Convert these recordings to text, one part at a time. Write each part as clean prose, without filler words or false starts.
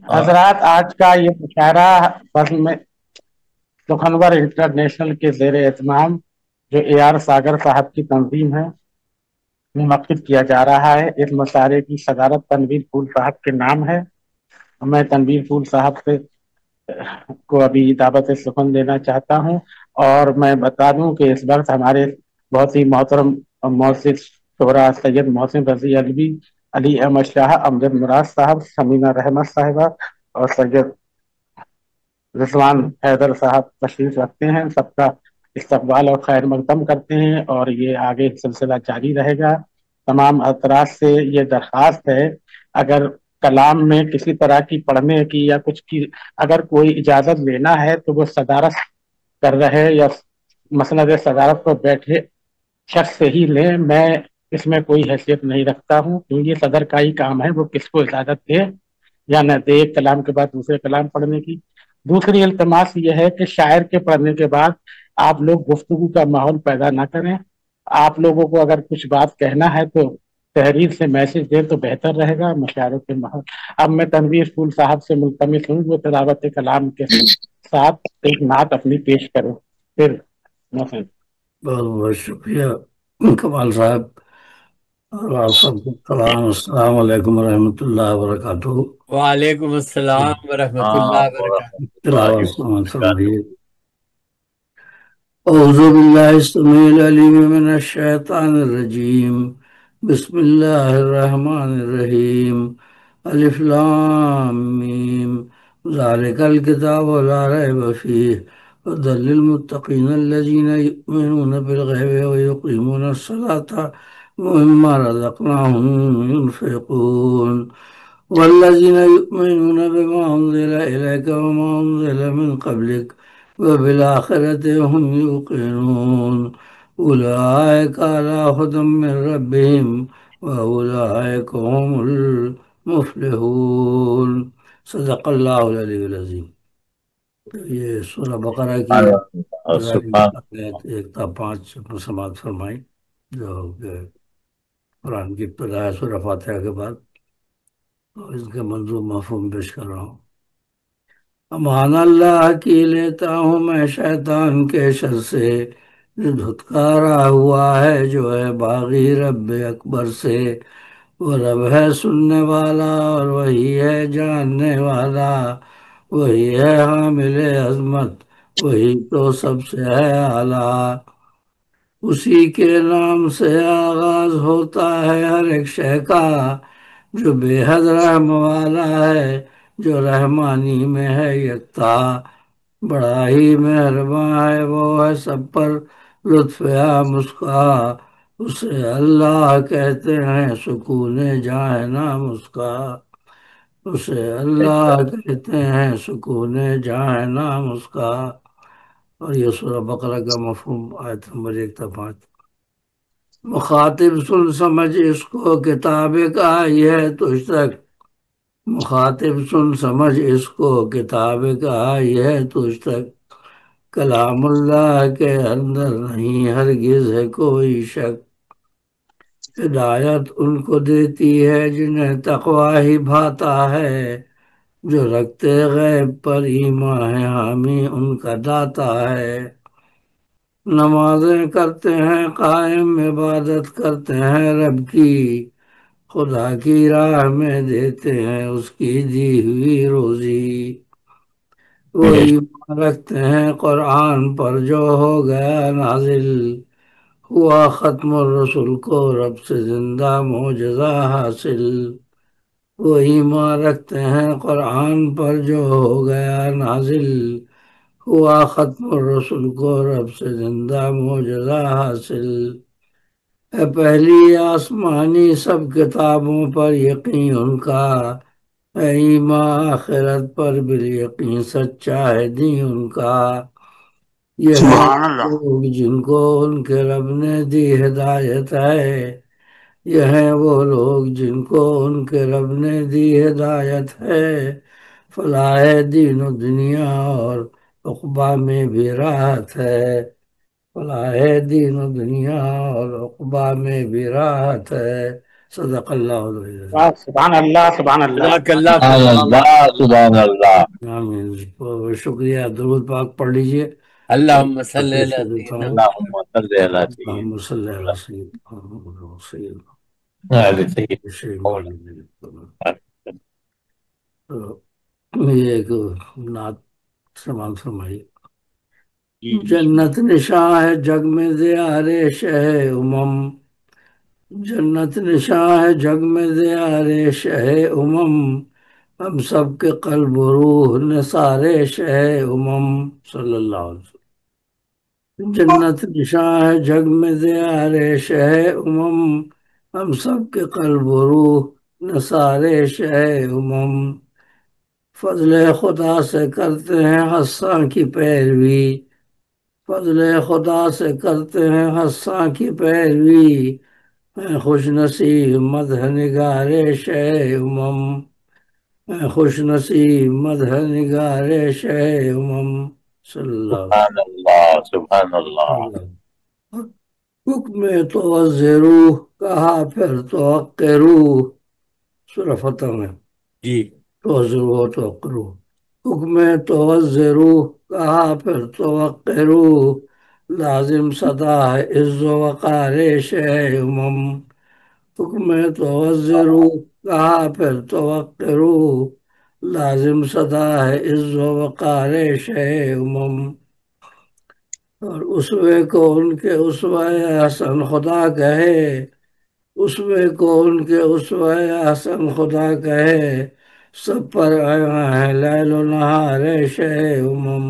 حضرات آج کا یہ مشاعرہ فضل میں سخنور انٹرنیشنل کے زیر اہتمام جو اے آر ساگر صاحب کی تنظیم ہے منعقد کیا جا رہا ہے۔ اس مشاعرے کی صدارت تنویر پھول صاحب کے نام ہے۔ میں تنویر پھول صاحب سے کو ابھی دعوت سخن دینا چاہتا ہوں، اور میں بتا دوں کہ اس وقت ہمارے بہت ہی محترم مؤسس شعراء سید محسن رضی علوی، علی احمد شاہ، امجد مراد صاحب، سمینہ رحمت صاحبہ اور سید رضوان حیدر صاحب تشریف رکھتے ہیں۔ سب کا استقبال اور خیر مقدم کرتے ہیں، اور یہ آگے سلسلہ جاری رہے گا۔ تمام حضرات سے یہ درخواست ہے، اگر کلام میں کسی طرح کی پڑھنے کی یا کچھ کی اگر کوئی اجازت لینا ہے تو وہ صدارت کر رہے یا مسند صدارت پر بیٹھے شخص سے ہی لیں۔ میں اس میں کوئی حیثیت نہیں رکھتا ہوں، کیونکہ یہ صدر کا ہی کام ہے وہ کس کو اجازت دے یا نہ دے ایک کلام کے بعد دوسرے کلام پڑھنے کی۔ دوسری التماس یہ ہے کہ شاعر کے پڑھنے کے بعد آپ لوگ گفتگو کا ماحول پیدا نہ کریں۔ آپ لوگوں کو اگر کچھ بات کہنا ہے تو تحریر سے میسج دیں تو بہتر رہے گا مشاعرے کے ماحول۔ اب میں تنویر پھول صاحب سے ملتمس ہوں وہ تلاوت کلام کے ساتھ ایک نعت اپنی پیش کریں۔ پھر محسن بہت بہت شکریہ کمال صاحب، اور آپ سب کو السلام علیکم ورحمۃ اللہ وبرکاتہ۔ وعلیکم السلام ورحمۃ اللہ وبرکاتہ۔ تلاوت سماعت فرمائیے۔ اعوذ باللہ السمیع العلیم من الشیطان الرجیم، بسم اللہ الرحمن الرحیم، الف لام میم، ذالک الکتاب لا ریب فیہ هدى للمتقین الذین یؤمنون بالغیب ویقیمون الصلاة ومما رزقناهم ينفقون والذین یؤمنون بما انزل الیک وما انزل من قبلک وبالآخرة هم یوقنون اولئک علی ھدی من ربهم واولئک هم المفلحون۔ صدق اللہ العلی العظیم۔ یہ سورہ بقرہ کی ایک تا 5 سماعت فرمائی، جو کہ قرآن کی ابتدا ہے سورہ فاتحہ کے بعد، اور اس کے منظوم مفہوم پیش کر رہا ہوں۔ امان اللہ کی لیتا ہوں میں شیطان کے شر سے، جو دھتکارا ہوا ہے جو ہے باغی رب اکبر سے۔ وہ رب ہے سننے والا اور وہی ہے جاننے والا، وہی ہے حامل عظمت، وہی تو سب سے ہے اعلیٰ۔ اسی کے نام سے آغاز ہوتا ہے ہر ایک شے کا، جو بے حد رحم والا ہے، جو رحمانی میں ہے یکتا۔ بڑا ہی مہرباں ہے وہ ہے سب پر، لطف عام اس کا، اسے اللہ کہتے ہیں سکون جہاں نام اس کا، اسے اللہ کہتے ہیں سکون جہاں نام اس کا۔ اور یہ سورہ بقرہ کا مفہوم آیت نمبر 1 تا 5۔ مخاطب سن سمجھ اس کو کتاب کا یہ ہے تجھ تک، مخاطب سن سمجھ اس کو کتاب کا یہ ہے تجھ تک، کلام اللہ کے اندر نہیں ہرگز ہے کوئی شک۔ ہدایت ان کو دیتی ہے جنہیں تقوی ہی بھاتا ہے، جو رکھتے غیب پر ایمان ہے حامی ان کا داتا ہے۔ نمازیں کرتے ہیں قائم عبادت کرتے ہیں رب کی، خدا کی راہ میں دیتے ہیں اس کی دی ہوئی روزی۔ وہ ایمان رکھتے ہیں قرآن پر جو ہو گیا نازل، ہوا ختم الرسل کو رب سے زندہ معجزہ حاصل۔ وہ ایمان رکھتے ہیں قرآن پر جو ہو گیا نازل، ہوا ختم الرسل کو رب سے زندہ معجزہ حاصل۔ ہے پہلی آسمانی سب کتابوں پر یقین ان کا، ہے ایمان آخرت پر بالیقین سچا ہے دین ان کا۔ یہ ہے لوگ جن کو ان کے رب نے دی ہدایت ہے، یہ ہیں وہ لوگ جن کو ان کے رب نے دی ہدایت ہے، فلاح دین و دنیا اور عقبہ میں بھی راحت ہے، فلاح دین و دنیا اور عقبہ میں بھی راحت ہے۔ صدق اللہ العظیم۔ واہ، سبحان اللہ سبحان اللہ۔ جزاک اللہ سبحان خیر۔ اللہ سبحان اللہ۔ آمین۔ بہت بہت شکریہ، درود پاک پڑھ لیجئے۔ اللہم صلی پیش علی کر دیتا سیدنا ہوں۔ اللہم صلی علی اللہم صلی علی سیدنا محمد و سیدنا۔ تو یہ ایک نعت سماعت فرمائی۔ جنت نشاں ہے جگ میں دیار شہ امم، جنت نشاں ہے جگ میں دیار شہ امم، ہم سب کے قلب و روح نثار شہ امم، صلی اللہ علیہ وسلم۔ جنت نشاں ہے جگ میں دیار شہ امم، ہم سب کے قلب و روح نثار شہ امم، فضل خدا سے کرتے ہیں حساں کی پیروی، فضل خدا سے کرتے ہیں حساں کی پیروی، اے خوش نصیب مدح نگار شہ امم، اے خوش نصیب مدح نگار شہ امم، صلی اللہ سبحان اللہ سبحان اللہ۔ علیہ وسلم۔ حکم توزرو کہا پھر توقرو، سورہ فتح میں جی توزرو توقرو، حکم توزرو کہا پھر توقرو، لازم صدا ہے عز و وقار شہ امم، حکم توزرو کہا پھر توقرو، لازم صدا ہے عز و وقار شہ امم، اور اسوے کو ان کے اسوہ حسن خدا کہے، اسوے کو ان کے اسوہ حسن خدا کہے، سب پر آیا ہے لیل و نہار شہ امم،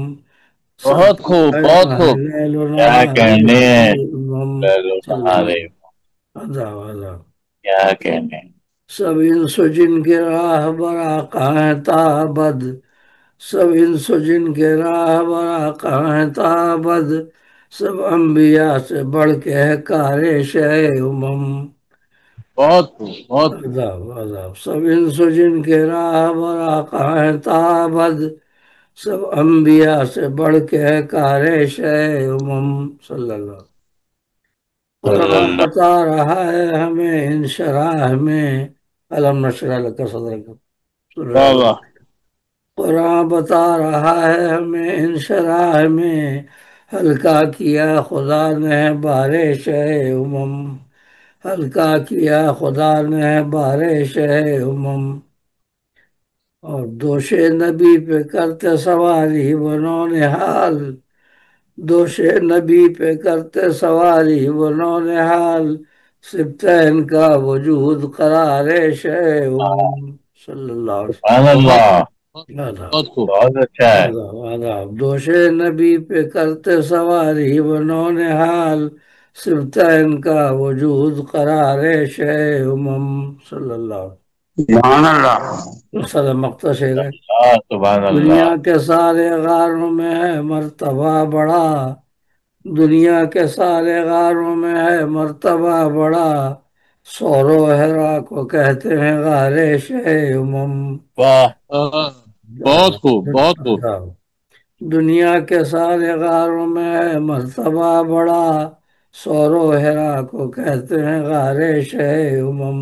سب بہت پر خوب آیا بہت ہے خوب، لیل و کیا نہار کہنے شہ ہیں امم، لیل و صلی نہار، اللہ علیہ وسلم۔ کیا کہنے۔ سب انس و جن کے راہ برا کہاں تابد، سب انس و جن کے راہ برا کہاں تابد، سب انبیاء سے بڑھ کے ہے کار شہ امم، بہت خوب بہت خوب۔ عذاب عذاب، سب انس و جن کے راہ برا کہاں تابد، سب انبیاء سے بڑھ کے ہے کار شہ امم، صلی اللہ۔ صلی قرآن اللہ۔ بتا رہا ہے ہمیں انشراح میں، علم نشرح لک صدرک، واہ واہ۔ قرآن بتا رہا ہے ہمیں انشراح میں، ہلکا کیا خدا نے بارش امم، ہلکا کیا خدا نے بارش امم، اور دوش نبی پہ کرتے سواری بنو نحال، دوش نبی پہ کرتے سواری بنو نحال، سبتین کا وجود قرار شہ امم، صلی اللہ علیہ سبحان اللہ، وسلم۔ بہت خوب، بہت اچھا ہے۔ آداب آداب، دوش نبی پہ کرتے سواری بنو نحال، سبتین کا وجود قرار شہ امم، صلی اللہ علیہ سبحان اللہ۔ وسلم۔ صدر مختصر ہے۔ سبحان اللہ۔ دنیا کے سارے غاروں میں ہے مرتبہ بڑا، دنیا کے سارے غاروں میں ہے مرتبہ بڑا، سور و حرا کو کہتے ہیں غار شہ امم، واہ، بہت خوب بہت خوب۔ آداب۔ دنیا کے سارے غاروں میں ہے مرتبہ بڑا، سور و حرا کو کہتے ہیں غار شہ امم،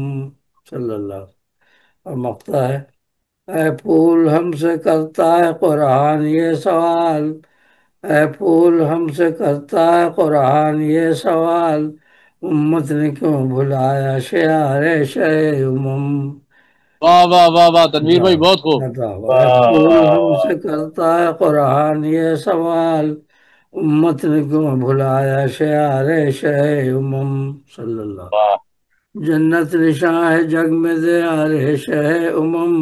صلی اللہ علیہ وسلم۔ اور مقطع ہے، اے پھول ہم سے کرتا ہے قرآن یہ سوال، اے پھول ہم سے کرتا ہے قرآن یہ سوال، امت نے کیوں بھلایا شعار شہ امم، واہ واہ واہ واہ، تنویر بھائی بہت خوب۔ اے پھول ہم سے کرتا ہے قرآن یہ سوال، امت نے کیوں بھلایا شعار شہ امم، صلی اللہ۔ واہ، جنت نشاں ہے جگ میں دیار شہ امم،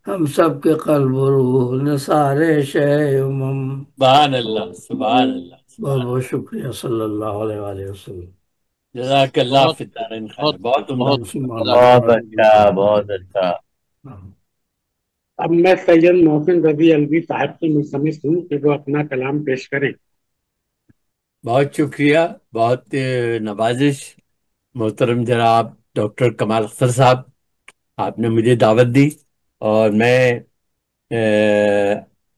ہم سب کے قلب و روح نثار شہ امم، سبحان اللہ سبحان اللہ بہت سبحان بہت شکریہ، صلی اللہ علیہ وآلہ وسلم۔ جزاک اللہ بہت فی الدارین خیر، بہت بہت عمدہ۔ بہت بہت اچھا بہت اچھا۔ اب میں سید محسن رضی الوی صاحب سے ملتمس ہوں کہ وہ اپنا کلام پیش کریں۔ بہت شکریہ، بہت نوازش، محترم جناب ڈاکٹر کمال اختر صاحب، آپ نے مجھے دعوت دی اور میں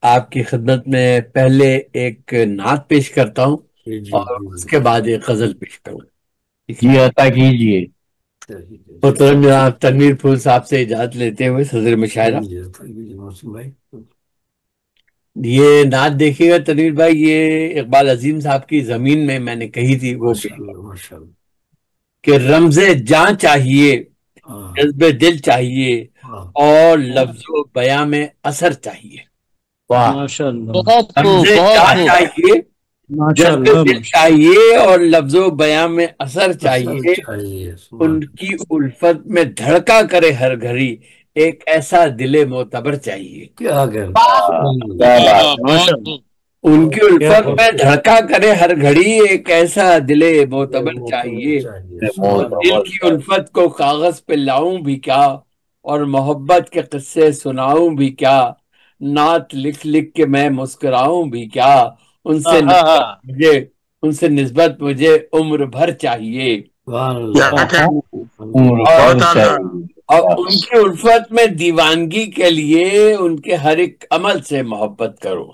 آپ کی خدمت میں پہلے ایک نعت پیش کرتا ہوں جی جی اور اس کے بعد ایک غزل پیش کروں گا۔ جی عطا کیجیے۔ محترم جناب تنویر پھول صاحب سے اجازت لیتے ہوئے صدر مشاعرہ محسن بھائی یہ نعت دیکھیے گا تنویر بھائی، یہ اقبال عظیم صاحب کی زمین میں نے کہی تھی وہ ماشاء اللہ کہ رمز جاں چاہیے، ہاں جذب دل چاہیے، ہاں اور لفظ و بیاں میں اثر چاہیے۔ واہ ماشاء اللہ بہت خوب رمز بہت جاں خوب چاہیے، ماشاء جذب اللہ دل چاہیے، اور لفظ و بیاں میں اثر اثر چاہیے۔ چاہیے ان کی الفت میں دھڑکا کرے ہر گھڑی ایک ایسا دل معتبر چاہیے۔ کیا کہ کیا بات ماشاء ہے اللہ ان کی الفت بہت میں دھڑکا کرے ہر گھڑی ایک ایسا دل معتبر چاہیے۔ دل کی الفت کو کاغذ پہ لاؤں بھی کیا، اور محبت کے قصے سناؤں بھی کیا، نعت لکھ لکھ کے میں مسکراؤں بھی کیا، ان سے نسبت مجھے عمر بھر چاہیے۔ اور ان کی الفت میں دیوانگی کے لیے ان کے ہر ایک عمل سے محبت کرو۔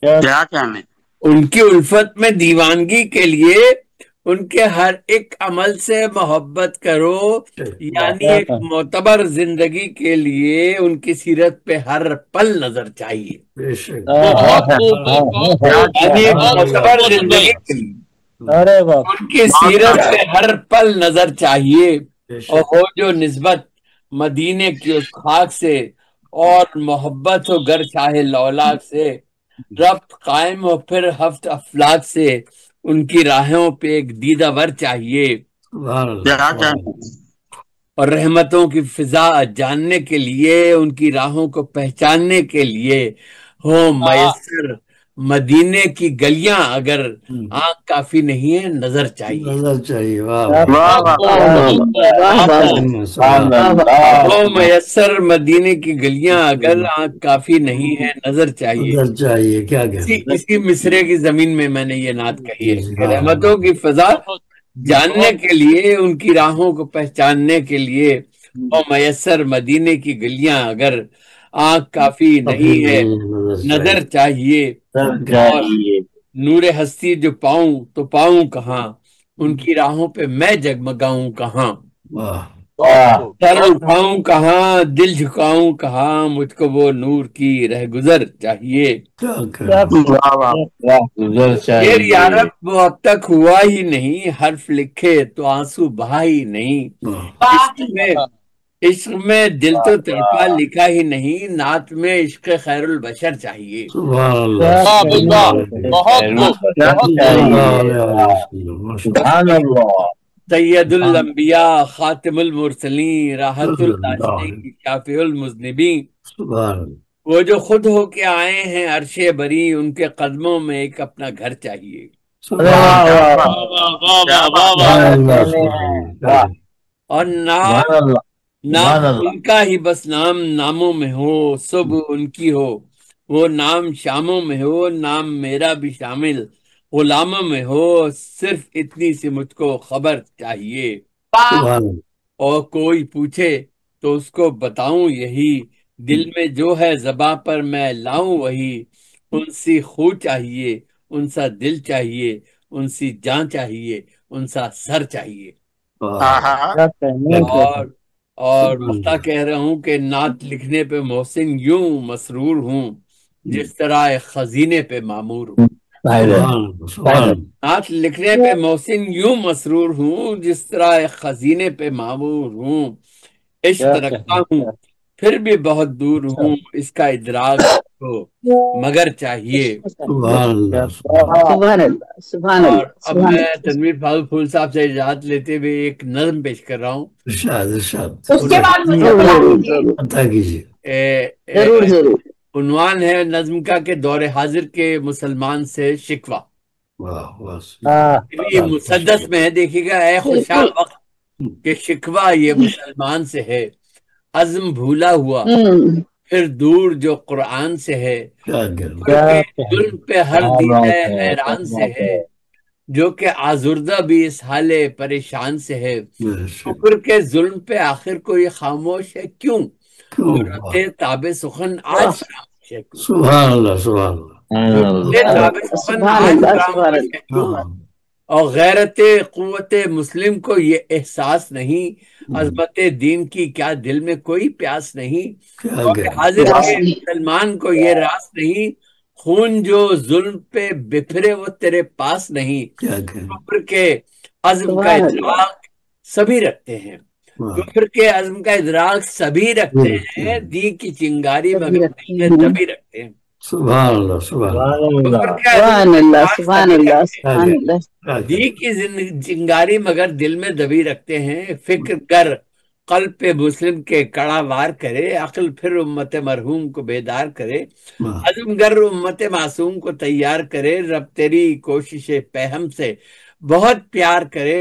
کیا کہنے ان کی الفت میں دیوانگی کے لیے ان کے ہر ایک عمل سے محبت کرو، یعنی ایک معتبر زندگی کے لیے ان کی سیرت پہ ہر پل نظر چاہیے۔ بے شک بہت خوب بہت خوب یعنی ایک بہت معتبر خوب زندگی کے لیے ارے واہ ان کی سیرت پہ ہر پل نظر چاہیے، بے اور شک وہ جو نسبت مدینے کی اس خاک سے، اور محبت ہو گر شاہ لولاک سے، ربط قائم ہو پھر ہفت افلاک سے، ان کی راہوں پہ ایک دیدہ ور چاہیے۔ سبحان اللہ کیا سبحان اللہ۔ کہنے اور رحمتوں کی فضا جاننے کے لیے، ان کی راہوں کو پہچاننے کے لیے ہو میسر مدینے کی گلیاں، اگر آنکھ کافی نہیں ہے نظر چاہیے۔ نظر چاہیے واہ واہ ہو میسر مدینے کی گلیاں، اگر آنکھ کافی نہیں ہے نظر چاہیے۔ نظر چاہیے کیا کہنا اسی مصرے کی زمین میں میں نے یہ نعت کہی ہے کہ ہاں، رحمتوں کی فضا جاننے کے لیے، ان کی راہوں کو پہچاننے کے لیے، اور میسر مدینے کی گلیاں، اگر آنکھ کافی نہیں ہے نظر چاہیے۔ اور نور ہستی جو پاؤں تو پاؤں کہاں، ان کی راہوں پہ میں جگمگاؤں کہاں، واہ سر اٹھاؤں کہاں، دل جھکاؤں کہاں، مجھ کو وہ نور کی رہ گزر چاہیے۔ کیا کہنا گزر یہ چاہیے ریارت وہ اب تک ہوا ہی نہیں، حرف لکھے تو آنسو بہا ہی نہیں، عشق میں دل تو تڑپا لکھا ہی نہیں، نعت میں عشق خیر البشر چاہیے۔ سبحان اللہ واہ بھائی واہ بہت خوب بہت خوب سبحان اللہ سید الانبیاء خاتم المرسلین راحت العاشقین شافع المذنبین، سبحان اللہ وہ جو خود ہو کے آئے ہیں عرش بری، ان کے قدموں میں ایک اپنا گھر چاہیے۔ سبحان واہ واہ واہ واہ واہ اللہ سبحان اللہ اور نام ان کا ہی بس نام ناموں میں ہو، صبح ان کی ہو وہ نام شاموں میں ہو، نام میرا بھی شامل غلاموں میں ہو، صرف اتنی سی مجھ کو خبر چاہیے۔ سبحان اللہ اور کوئی پوچھے تو اس کو بتاؤں یہی، دل میں جو ہے زباں پر میں لاؤں وہی، ان سی خو چاہیے، ان سا دل چاہیے، ان سی جان چاہیے، ان سا سر چاہیے۔ اور مختہ کہہ رہا ہوں کہ نعت لکھنے پہ محسن یوں مسرور ہوں، جس طرح ایک خزینے پہ معمور ہوں۔ نعت لکھنے پہ محسن یوں مسرور ہوں، جس طرح ایک خزینے پہ معمور ہوں، عشق رکھتا ہوں پھر بھی بہت دور ہوں، اس کا ادراک کو مگر چاہیے۔ سبحان اللہ اور اب میں تنویر فاضل پھول صاحب سے اجازت لیتے ہوئے ایک نظم پیش کر رہا ہوں۔ ارشاد ارشاد اس کے بعد مجھے بلا دیجیے۔ عطا کیجیے عنوان ہے نظم کا کہ دور حاضر کے مسلمان سے شکوہ۔ واہ واہ یہ مسدس میں ہے، دیکھیے گا، اے خوشحال وقت کہ شکوہ یہ مسلمان سے ہے، عزم بھولا ہوا پھر دور جو قرآن سے ہے، کیا ظلم پہ ہر دیدہ حیران سے ہے، جو کہ آزردہ بھی اس حال پریشان سے ہے، شکر کے ظلم پہ آخر کوئی خاموش ہے کیوں، رتے تاب سخن آج خاموش ہے کیوں، سبحان اللہ سبحان اللہ رتے تاب سخن آج خاموش ہے کیوں، اور غیرت قوت مسلم کو یہ احساس نہیں، عظمت دین کی کیا دل میں کوئی پیاس نہیں، اور حاضر کے مسلمان کو یہ راس نہیں، خون جو ظلم پہ بفرے وہ تیرے پاس نہیں۔ کفر کے عزم کا ادراک سبھی رکھتے ہیں، کفر کے عزم کا ادراک سبھی رکھتے ہیں، دین کی چنگاری مگر دل میں تبھی رکھتے ہیں۔ سبحان اللہ، سبحان سبحان اللہ، سبحان اللہ، سبحان اللہ۔ دین کی چنگاری مگر دل میں دبی رکھتے ہیں، فکر کر قلب پہ مسلم کے کڑا وار کرے، عقل پھر امت مرحوم کو بیدار کرے، عزم گر امت معصوم کو تیار کرے، رب تیری کوشش پہم سے بہت پیار کرے،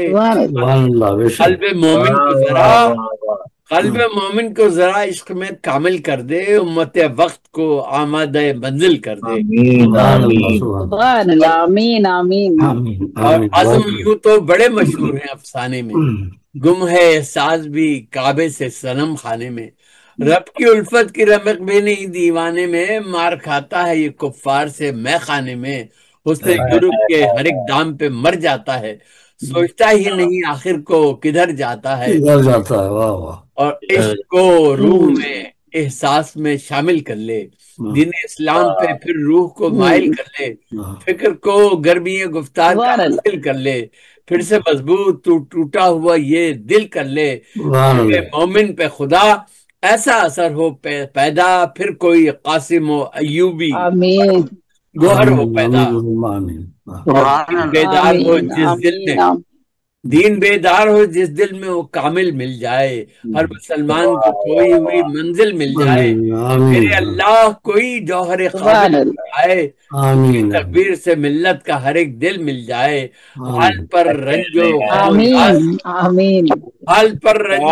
قلب مومن کو ذرا عشق میں کامل کر دے، امت وقت کو آمادہ منزل کر دے۔ سبحان اللہ، آمین آمین۔ اور عزم یوں تو بڑے مشہور ہیں افسانے میں، گم ہے احساس بھی کعبے سے صنم خانے میں، رب کی الفت کی رمق بھی نہیں دیوانے میں، مار کھاتا ہے یہ کفار سے میں خانے میں، حسن یورپ کے ہر ایک دام پہ مر جاتا ہے، سوچتا ہی نہیں آخر کو کدھر جاتا ہے، اور عشق کو روح میں احساس میں شامل کر لے، دین اسلام پہ پھر روح کو مائل کر لے، فکر کو گرمی گفتار کا حاصل کر لے، پھر سے مضبوط تو ٹوٹا ہوا یہ دل کر لے، مومن پہ خدا ایسا اثر ہو پیدا، پھر کوئی قاسم و ایوبی گوہر ہو پیدا، بیدار ہو جس دل میں دین بیدار ہو جس دل میں وہ کامل مل جائے، ہر مسلمان کو کوئی ہوئی منزل مل جائے، میرے اللہ کوئی جوہر قابل مل جائے، تکبیر سے ملت کا ہر ایک دل مل جائے، حال پر رنج و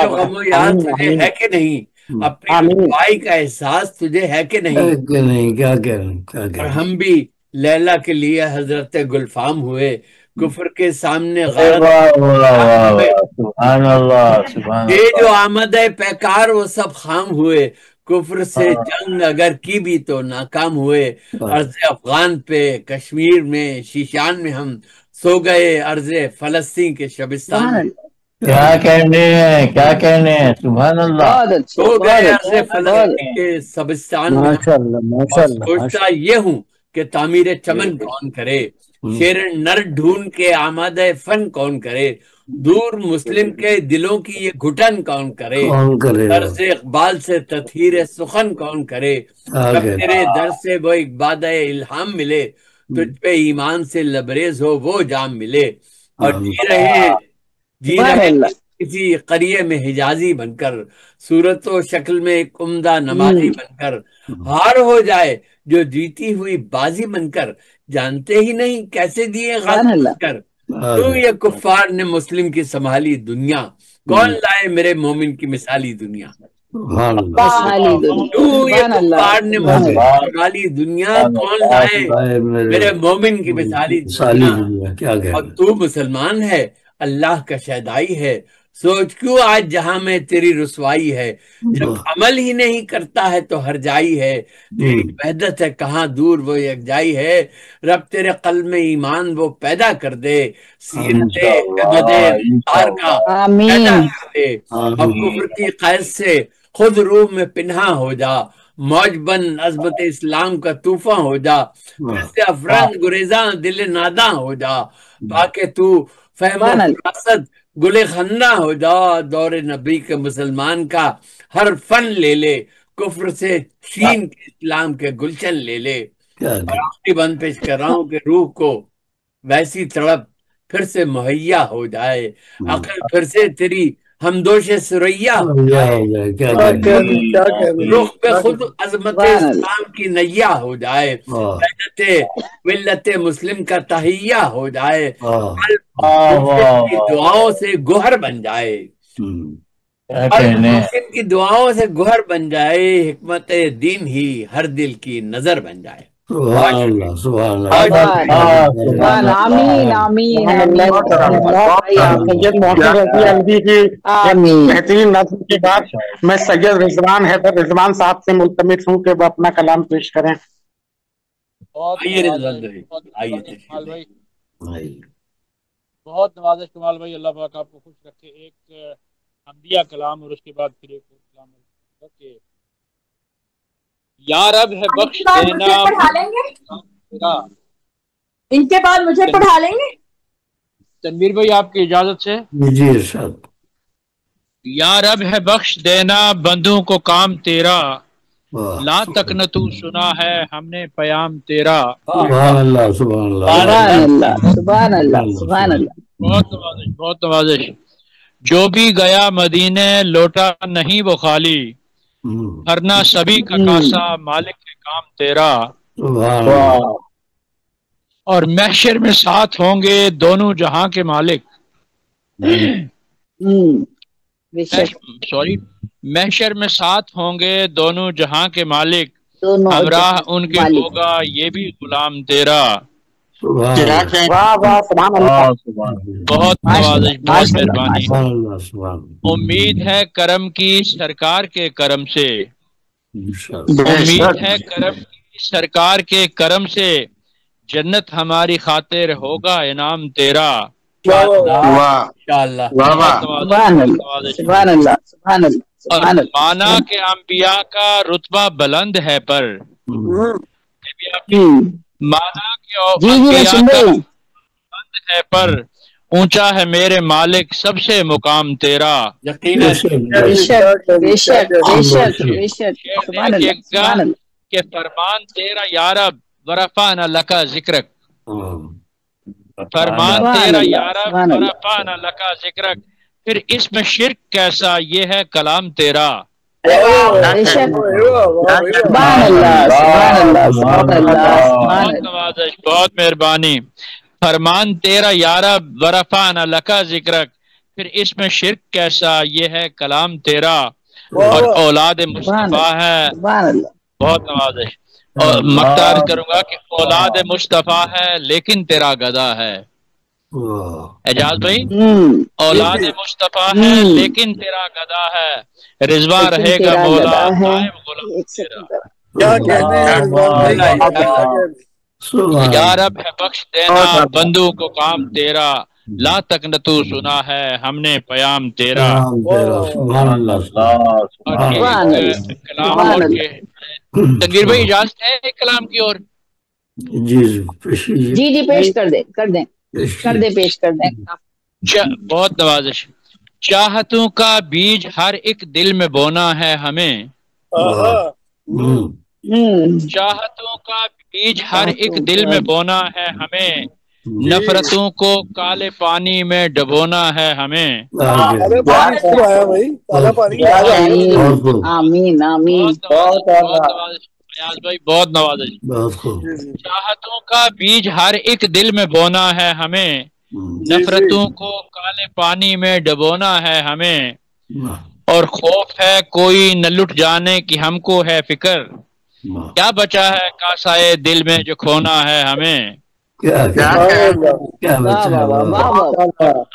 غم و یاد تجھے ہے کہ نہیں، اپنی رسوائی کا احساس تجھے ہے کہ نہیں، اور ہم بھی لیلا کے لیے حضرت گلفام ہوئے، کفر کے سامنے جو آمد پیکار وہ سب خام ہوئے، کفر سے جنگ اگر کی بھی تو ناکام ہوئے، عرض افغان پہ کشمیر میں شیشان میں ہم سو گئے، عرض فلسطین کے شبستان میں کیا کہنے ہیں سبحان اللہ، سو گئے عرض فلسطین کے شبستان میں، سوچتا یہ ہوں کہ تعمیر چمن کون کرے، شیر نر ڈھونڈ کے آمادہ فن کون کرے، دور مسلم کے دلوں کی یہ گھٹن کون کرے، طرز اقبال سے تطہیر سخن کون کرے، جب تیرے در سے وہ اقبال الہام ملے، تجھ پہ ایمان سے لبریز ہو وہ جام ملے، اور جی رہے کسی قریے میں حجازی بن کر، صورت و شکل میں ایک عمدہ نمازی بن کر، ہار ہو جائے جو جیتی ہوئی بازی بن کر، جانتے ہی نہیں کیسے دیے غازی بن کر، تو یہ کفار نے مسلم کی سنبھالی دنیا، کون لائے میرے مومن کی مثالی دنیا، تو یہ کفار نے مسلم کی سنبھالی دنیا، کون لائے میرے مومن کی مثالی دنیا، اور تو مسلمان ہے اللہ کا شہدائی ہے، سوچ کیوں آج جہاں میں تیری رسوائی ہے، جب عمل ہی نہیں کرتا ہے تو ہر جائی ہے، تیری وحدت ہے کہاں دور وہ یکجائی ہے، رب تیرے قلب میں ایمان وہ پیدا کر دے، سیرت عبد انصار کا پیدا کر دے، اب کفر کی قید سے خود روح میں پنہا ہو جا، موج بن عظمت اسلام کا طوفان ہو جا، پھر سے افرنگ گریزاں دل ناداں ہو جا، تاکہ تو فہم و فراست گلے خندہ ہو جا، دور نبی کے مسلمان کا ہر فن لے لے، کفر سے چین کے اسلام کے گلشن لے لے، اور آخری بند پیش کر رہا ہوں کہ روح کو ویسی تڑپ پھر سے مہیا ہو جائے، عقل پھر سے تیری ہمدوش سریا ہو جائے، رخ پہ خود عظمت اسلام کی نیا ہو جائے، ملت مسلم کا تہیہ ہو جائے، کی دعاؤں سے گوہر بن جائے، مسلم کی دعاؤں سے گوہر بن جائے، حکمت دین ہی ہر دل کی نظر بن جائے۔ سبحان اللہ، سبحان اللہ، آمین آمین۔ سید محسن رضی الوی کی بہترین نظم کے بعد میں سید رضوان حیدر رضوان صاحب سے ملتمس ہوں کہ وہ اپنا کلام پیش کریں۔ آئیے رضوان بھائی، آئیے۔ بہت نوازش کمال بھائی، اللہ پاک آپ کو خوش رکھے. ایک حمدیہ کلام اور اس کے بعد پھر ایک اور کلام کہ یا رب ہے بخش دینا. پڑھا لیں گے ان کے بعد مجھے پڑھا لیں گے تنویر بھائی آپ کی اجازت سے. جی ارشاد. یا رب ہے بخش دینا بندوں کو کام تیرا، لا تکنتو سنا ہے ہم نے پیام تیرا. سبحان اللہ سبحان اللہ سبحان اللہ سبحان اللہ سبحان اللہ. بہت نوازش بہت نوازش. جو بھی گیا مدینے لوٹا نہیں وہ خالی، ہرنا سبھی کا کاسا مالک کے کام تیرا. سبحان اللہ. اور محشر میں ساتھ ہوں گے دونوں جہاں کے مالک. سوری، محشر میں ساتھ ہوں گے دونوں جہاں کے مالک، ہمراہ ان کے ہوگا یہ بھی غلام تیرا. بہت نوازش بہت مہربانی. امید ہے کرم کی سرکار کے کرم سے، امید ہے کرم کی سرکار کے کرم سے، جنت ہماری خاطر ہوگا انعام تیرا. مانا کہ انبیاء کا رتبہ بلند ہے پر، مانا کہ انبیاء کا بلند ہے پر، اونچا ہے میرے مالک سب سے مقام تیرا. کہ فرمان تیرا یا رب ورفعنا لکا ذکرک، فرمان تیرا یا رب ورفعنا لکا ذکرک، پھر اس میں شرک کیسا یہ ہے کلام تیرا. بہت مہربانی. فرمان تیرا یا رب ورفعنا لکا ذکرک، پھر اس میں شرک کیسا یہ ہے کلام تیرا. اور اولاد مصطفیٰ ہے. بہت نوازش. اور مختار کروں گا کہ اولاد مصطفیٰ ہے لیکن تیرا گدا ہے. اعجاز بھائی، اولاد مصطفیٰ ہے لیکن تیرا گدا ہے، رضوا رہے گا مولا قائم غلام تیرا. یا رب ہے بخش دینا بندوں کو کام تیرا، لا تکنتو سنا ہے ہم نے پیام تیرا. تنویر بھائی اجازت ہے ایک کلام کی اور؟ جی جی پیش کر دیں پیش کر دیں. بہت نوازش. چاہتوں کا بیج ہر ایک دل میں بونا ہے ہمیں، چاہتوں کا بیج ہر ایک دل میں بونا ہے ہمیں، نفرتوں کو کالے پانی میں ڈبونا ہے ہمیں. آمین آمین. بھائی بہت نوازش. چاہتوں کا بیج ہر ایک دل میں بونا ہے ہمیں، نفرتوں کو کالے پانی میں ڈبونا ہے ہمیں. اور خوف ہے کوئی نہ لٹ جانے کی ہم کو ہے فکر، کیا بچا ہے کاسائے دل میں جو کھونا ہے ہمیں.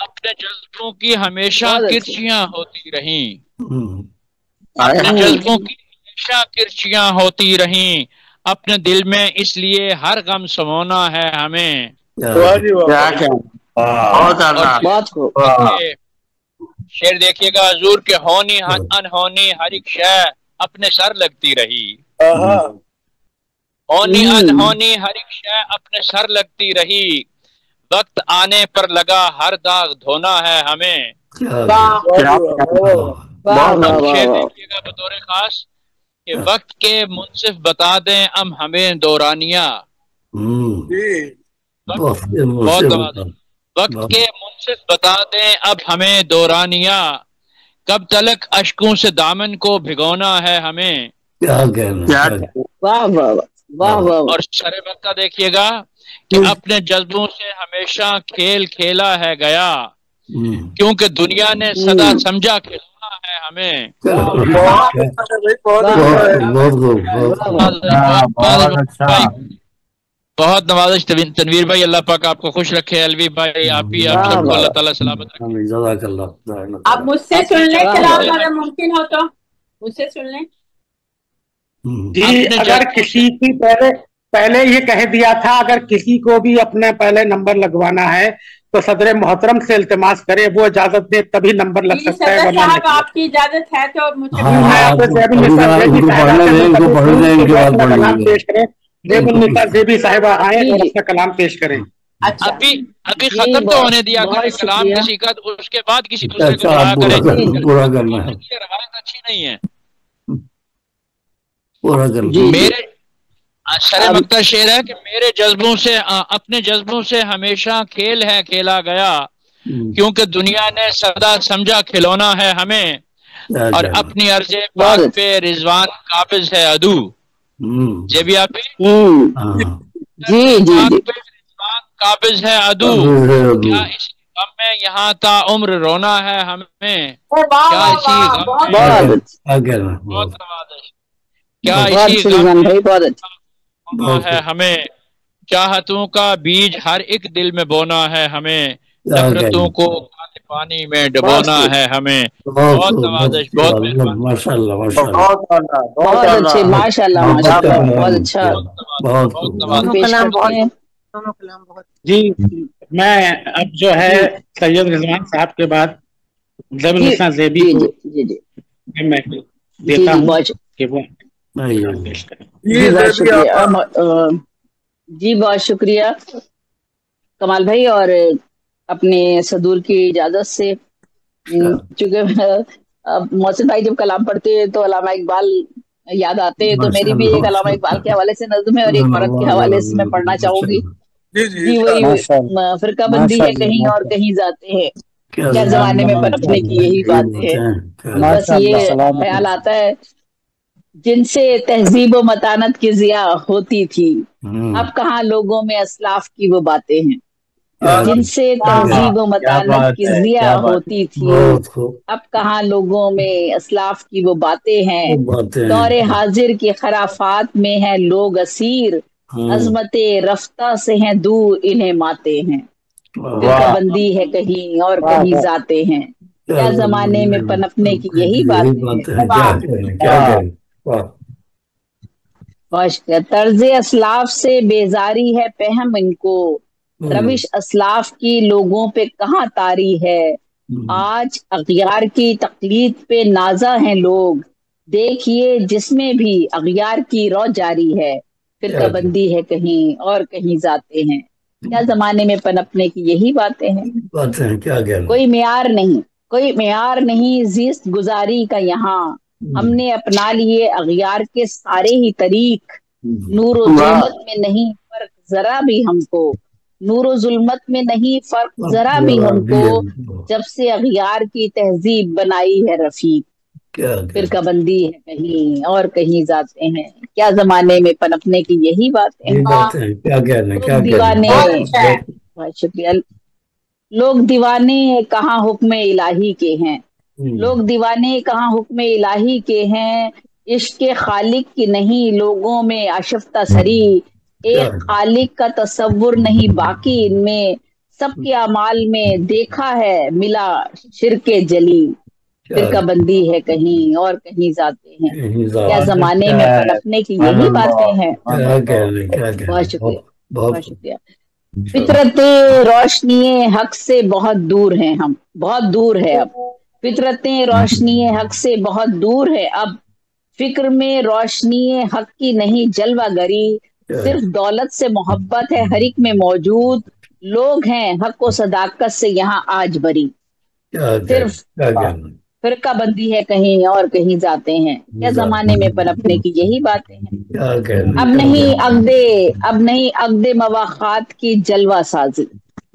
اپنے جذبوں کی ہمیشہ کرچیاں ہوتی رہیں، اپنے جذبوں کی ہمیشہ کرچیاں ہوتی رہیں، اپنے دل میں اس لیے ہر غم سمونا ہے ہمیں. شعر دیکھیے گا حضور کے ہونی انہونی ہر ایک شے اپنے سر لگتی رہی، ہونی انہونی ہر ایک شے اپنے سر لگتی رہی، وقت آنے پر لگا ہر داغ دھونا ہے ہمیں. شعر دیکھیے گا بطور خاص کہ وقت کے منصف بتا دیں ام ہمیں دورانیہ. وقت کے منصف بتا دیں اب ہمیں دورانیہ، کب تلک اشکوں سے دامن کو بھگونا ہے ہمیں. اور شر بقا دیکھیے گا کہ اپنے جذبوں سے ہمیشہ کھیل کھیلا ہے گیا، کیونکہ دنیا نے صدا سمجھا کھلونا ہے ہمیں. بہت نوازش تنویر بھائی، اللہ پاک آپ کو خوش رکھے. الوی بھائی آپ بھی، آپ سب کو اللہ تعالیٰ سلامت رکھے. اب مجھ سے سن لیں کلام اگر ممکن ہو تو مجھ سے سن لیں. جی اگر کسی کی پہلے یہ کہہ دیا تھا اگر کسی کو بھی اپنا پہلے نمبر لگوانا ہے तो सदर मोहतरम से इल्तिमास करें, वो इजाजत दे तभी नंबर लग सकता है, वरना साहब नहीं। आपकी इजाजत है तो मुझे कलाम पेश करें। ज़ेबुन्निसा ज़ेबी साहिबा आए और अपना कलाम पेश करें। अच्छा, अभी खत्म तो होने दिया करें कलाम किसी का, तो उसके बाद किसी दूसरे को अच्छा, बुलाया करें। पूरा करना है, ये रवायत अच्छी नहीं है। पूरा करना। मेरे सर मक्ता शेर है कि मेरे जज्बों से, अपने जज्बों से हमेशा खेल है खेला गया, क्योंकि दुनिया ने सदा समझा खिलौना है हमें, और अपनी अर्ज़े पाक पे रिजवान काबिज है अदू। जे भी आप जी जी जी रिजवान काबिज है अदू। क्या इसी गम में यहाँ ता उम्र रोना है हमें, क्या इसी गम में, बहुत नवाज़िश, क्या इसी गम में है हमें, चाहतों का बीज हर एक दिल में बोना है हमें, नफरतों को पानी में डुबोना है हमें। बहुत नवाज़िश, बहुत माशाल्लाह बहुत अच्छे, माशाल्लाह माशाल्लाह, बहुत अच्छा, जी मैं अब जो है सैयद रिजवान साहब के बाद ज़ेबुन्निसा ज़ेबी को मैं देता हूँ कि वो पेश करें। जी बहुत शुक्रिया, जी बहुत शुक्रिया कमाल भाई। और अपने सदूर की इजाजत से, चूंकि मोहसिन भाई जब कलाम पढ़ते हैं तो अल्लामा इकबाल याद आते हैं, तो मेरी भी एक अल्लामा इकबाल के हवाले से नज़्म है और एक औरत के हवाले से मैं पढ़ना चाहूंगी। जी वही फिरका बंदी है कहीं और कहीं जाते हैं, क्या जमाने में पनपने की यही बात है। बस ये ख्याल आता है, जिनसे तहजीब व मतानत की जिया होती थी, अब कहाँ लोगों में असलाफ की वो बातें हैं। जिनसे तहजीब व मतानत की जिया होती थी, अब कहाँ लोगों में असलाफ की वो बातें हैं। दौरे हाजिर की खराफात में है लोग असीर, अजमते रफ्ता से हैं दूर इन्हें माते हैं। फिरका बंदी है कहीं और कहीं जाते हैं, क्या जमाने में पनपने की यही बात है। तर्ज असलाफ से बेजारी है पहम इनको, रविश असलाफ की लोगों पे कहाँ तारी है। आज अगियार की तकलीद पे नाजा हैं लोग, देखिए जिसमें भी अगियार की रौ जारी है। फिरका बंदी है कहीं और कहीं जाते हैं, क्या जमाने में पनपने की यही बातें हैं। क्या कोई मेयार नहीं जीस्त गुजारी का यहाँ, हमने अपना लिए अगियार के सारे ही तरीक। नूर व जुल्मत में नहीं फर्क जरा भी हमको, नूर व जुल्मत में नहीं फर्क जरा भी हमको, जब से अगियार की तहजीब बनाई है रफीक। फिरका बंदी है कहीं और कहीं जाते हैं, क्या जमाने में पनपने की यही बातें हैं। दीवाने, बहुत शुक्रिया। लोग दीवाने कहाँ हुक्म इलाही के हैं, लोग दीवाने कहाँ हुक्म इलाही के हैं। इश्क खालिक की नहीं लोगों में आशिफ्ता सरी, एक खालिक का तसव्वुर नहीं बाकी इनमें, सबके अमाल में देखा है मिला शिरके जली। फिरका बंदी है कहीं और कहीं जाते हैं, क्या जमाने में पनपने की यही बातें हैं। बहुत शुक्रिया, बहुत शुक्रिया। फितरत रोशनी हक से बहुत दूर हैं हम, बहुत दूर है अब। फितरतें रोशनी हक से बहुत दूर है अब, फिक्र में रोशनी हक की नहीं जलवा गरी। सिर्फ दौलत से मोहब्बत है हर एक में मौजूद, लोग हैं हक व सदाकत से यहाँ आज बरी। सिर्फ फिरका बंदी है कहीं और कहीं जाते हैं, क्या जमाने में पनपने की यही बातें हैं। अब नहीं अक़दे मवाख़ात की जलवा साजी,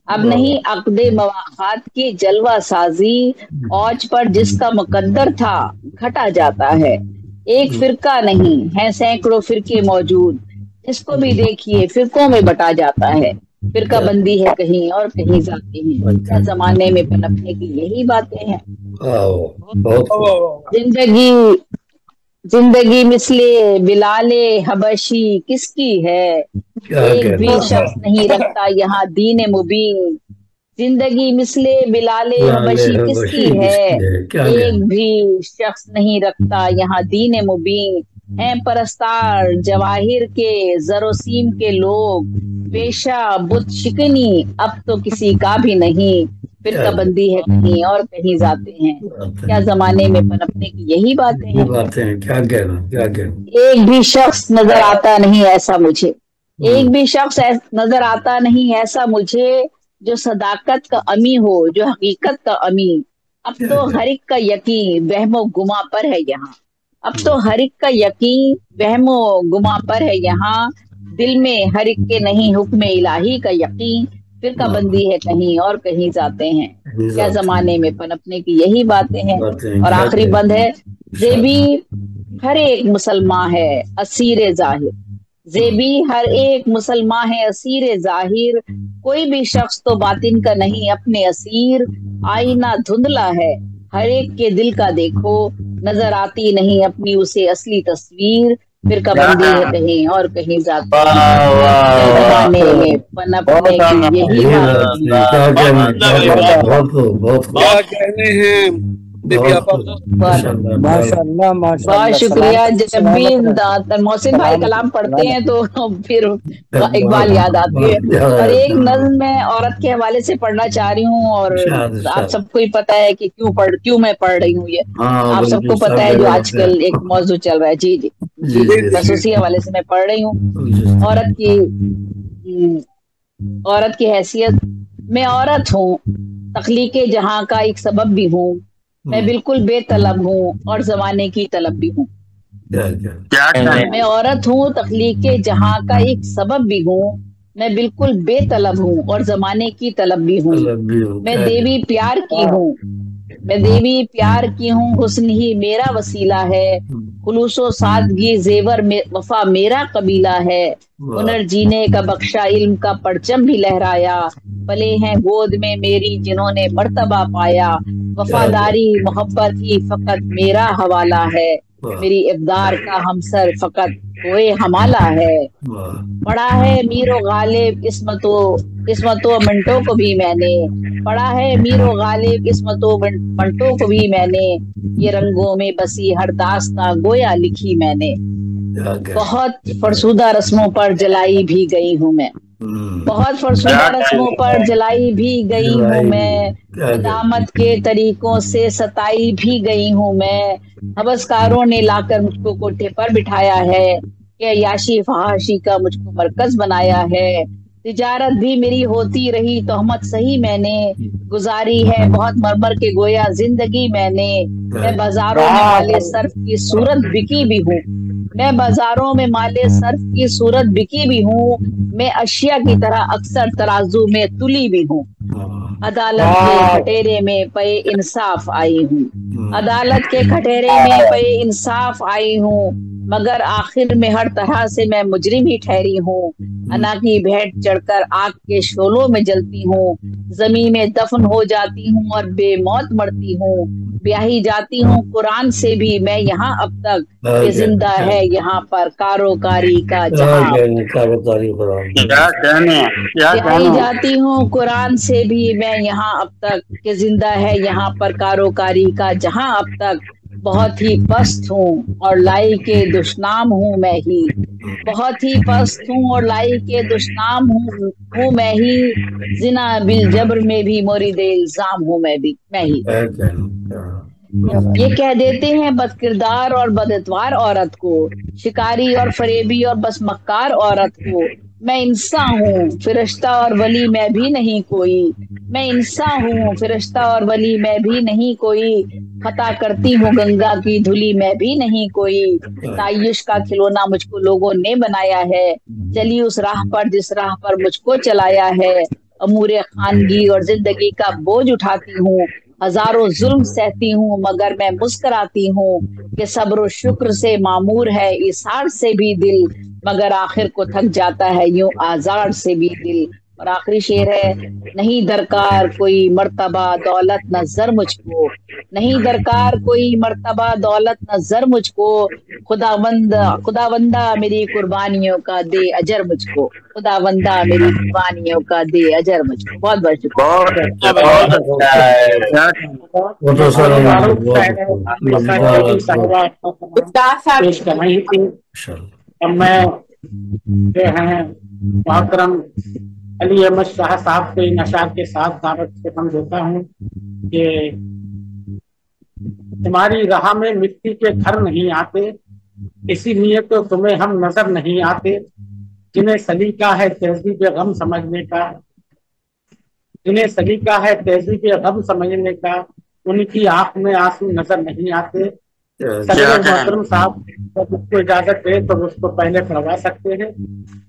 अब नहीं अक़दे मवाख़ात की जलवा साजी। औज पर जिसका मुकद्दर था घटा जाता है, एक फिरका नहीं है सैकड़ों फिरके मौजूद, जिसको भी देखिए फिरकों में बटा जाता है। फिरका बंदी है कहीं और कहीं जाते हैं, क्या जमाने में पनपने की यही बातें हैं। जिंदगी मिसले बिलाले हबशी किसकी है, एक भी शख्स नहीं रखता यहाँ दीन मुबीन। जिंदगी मिसले बिलाले हबशी किसकी है, एक भी शख्स नहीं रखता यहाँ दीन मुबीन। हैं परस्तार जवाहिर के जरोसीम के लोग, पेशा बुत शिकनी अब तो किसी का भी नहीं, फिर बंदी है कहीं और कहीं जाते हैं। क्या जमाने में पनपने की यही बातें हैं। क्या कहना एक भी शख्स नजर आता नहीं ऐसा मुझे, एक भी शख्स नजर आता नहीं ऐसा मुझे, जो सदाकत का अमी हो, जो हकीकत का अमी। अब तो हर एक का यकीन वहमो गुमा पर है यहाँ, अब तो हर एक का यकीन वहमो गुमा पर है यहाँ, दिल में हर एक के नहीं हुक्म इलाही का यकीन, फिर का बंदी है कहीं और कहीं जाते हैं। क्या जमाने में पनपने की यही बातें हैं। और आखिरी बंद है, जेबी हर एक मुसलमान है असीर जाहिर, जेबी हर एक मुसलमान है असीर जाहिर, कोई भी शख्स तो बातिन का नहीं अपने असीर, आईना धुंधला है हर एक के दिल का देखो, नजर आती नहीं अपनी उसे असली तस्वीर, फिर का बंदी है कहीं और कहीं जाते जमाने में पनपने की यही क्या कहने हैं। बहुत शुक्रिया। जब भी मोहसिन भाई कलाम पढ़ते हैं तो फिर इकबाल याद आती है। और एक नज़्म मैं औरत के हवाले से पढ़ना चाह रही हूँ, और आप सबको ही पता है कि क्यों मैं पढ़ रही हूँ ये, आप सबको पता है जो आजकल एक मौजू चल रहा है। जी जी जी, बस उसी हवाले से मैं पढ़ रही हूँ। औरत की हैसियत, मैं औरत हूँ तख्लीके जहां का एक सबब भी हूँ, मैं बिल्कुल बेतलब हूँ और जमाने की तलब भी हूँ। मैं औरत हूँ तख्लीके जहां का एक सबब भी हूँ, मैं बिल्कुल बेतलब हूँ और जमाने की तलब भी हूँ। मैं देवी प्यार की हूँ, मैं देवी प्यार की हूँ, हुस्न ही मेरा वसीला है, खुलूसो सादगी जेवर में वफा मेरा कबीला है, हुनर जीने का बख्शा इल्म का परचम भी लहराया, पले हैं गोद में मेरी जिन्होंने मर्तबा पाया, वफादारी मोहब्बत ही फकत मेरा हवाला है, मेरी इब्दार का हमसर फकत कोई हमाला है। पढ़ा है मीरो गालिब इस्मतो मिनटों को भी मैंने, पढ़ा है मीरो गालिब इस्मतो मिनटों को भी मैंने, ये रंगों में बसी हर दास्तां गोया लिखी मैंने, बहुत फरसुदा रस्मों पर जलाई भी गई हूँ मैं, बहुत फरसुदा रस्मों पर जलाई भी गई हूँ मैं, दामत के तरीकों से सताई भी गई हूँ मैं, हवसकारों ने लाकर मुझको कोठे पर बिठाया है, कि याशी फहाशी का मुझको मरकज बनाया है, तिजारत भी मेरी होती रही तोहमत सही मैंने, गुजारी है बहुत मरमर के गोया जिंदगी मैंने, मैं बाजारों में माले सर्फ की सूरत बिकी भी हूँ, मैं बाजारों में माले सर्फ की सूरत बिकी भी हूँ, मैं अशिया की तरह अक्सर तराजू में तुली भी हूँ, अदालत के खटेरे में पे इंसाफ आई हूँ, अदालत के खटेरे में पे इंसाफ आई हूँ, मगर आखिर में हर तरह से मैं मुजरिम ही ठहरी हूँ, अना की भेंट चढ़कर आग के शोलों में जलती हूँ, जमीन में दफन हो जाती हूँ और बेमौत मरती हूँ, ब्याही जाती हूँ कुरान से भी मैं यहाँ अब तक, ये जिंदा है यहाँ पर कारोकारी का जहां, ब्याही जाती हूँ कुरान से भी मैं यहाँ अब तक, कि जिंदा है यहाँ पर कारोकारी का जहां अब तक, बहुत ही पस्त हूँ और लाई के दुश्नाम हूँ मैं ही, बहुत ही पस्त हूँ और लाई के दुश्नाम हूँ मैं ही, जिना बिल जबर में भी मोरिद इल्जाम हूँ मैं ही। ये कह देते हैं बदकिरदार और बदएतवार औरत को, शिकारी और फरेबी और बस मक्कार औरत को, मैं इंसान हूँ फिरिश्ता और वली मैं भी नहीं कोई, मैं इंसान हूँ फिरिश्ता और वली मैं भी नहीं कोई, खता करती हूँ गंगा की धुली मैं भी नहीं कोई, तायुश का खिलौना मुझको लोगों ने बनाया है, चली उस राह पर जिस राह पर मुझको चलाया है, अमूरे खानगी और जिंदगी का बोझ उठाती हूँ, हजारों जुल्म सहती हूँ मगर मैं मुस्कुराती हूँ, कि सब्र शुक्र से मामूर है इसार से भी दिल, मगर आखिर को थक जाता है यूं आजार से भी दिल, اور آخری شعر ہے، نہیں درکار کوئی مرتبہ دولت نہ زر مجھ کو، نہیں درکار کوئی مرتبہ دولت نہ زر مجھ کو، خداوندہ میری قربانیوں کا دے اجر مجھ کو، خداوندہ میری قربانیوں کا دے اجر مجھ کو۔ بہت بہت شکریہ۔ بہت اچھا ہے۔ وہ تو سر استاد صاحب پیش کر رہی تھی۔ اب میں جو ہیں محترم علی احمد شاہ صاحب کے ان اشعار کے ساتھ دعوت سے کم دیتا ہوں کہ تمہاری راہ میں مٹی کے گھر نہیں آتے، اسی لیے تو تمہیں ہم نظر نہیں آتے، جنہیں سلیقہ ہے تہذیب غم سمجھنے کا، جنہیں سلیقہ ہے تہذیب غم سمجھنے کا، ان کی آنکھ میں آنسو نظر نہیں آتے۔ صدر محترم صاحب اس کو اجازت دے تو اس کو پہلے پڑھوا سکتے ہیں،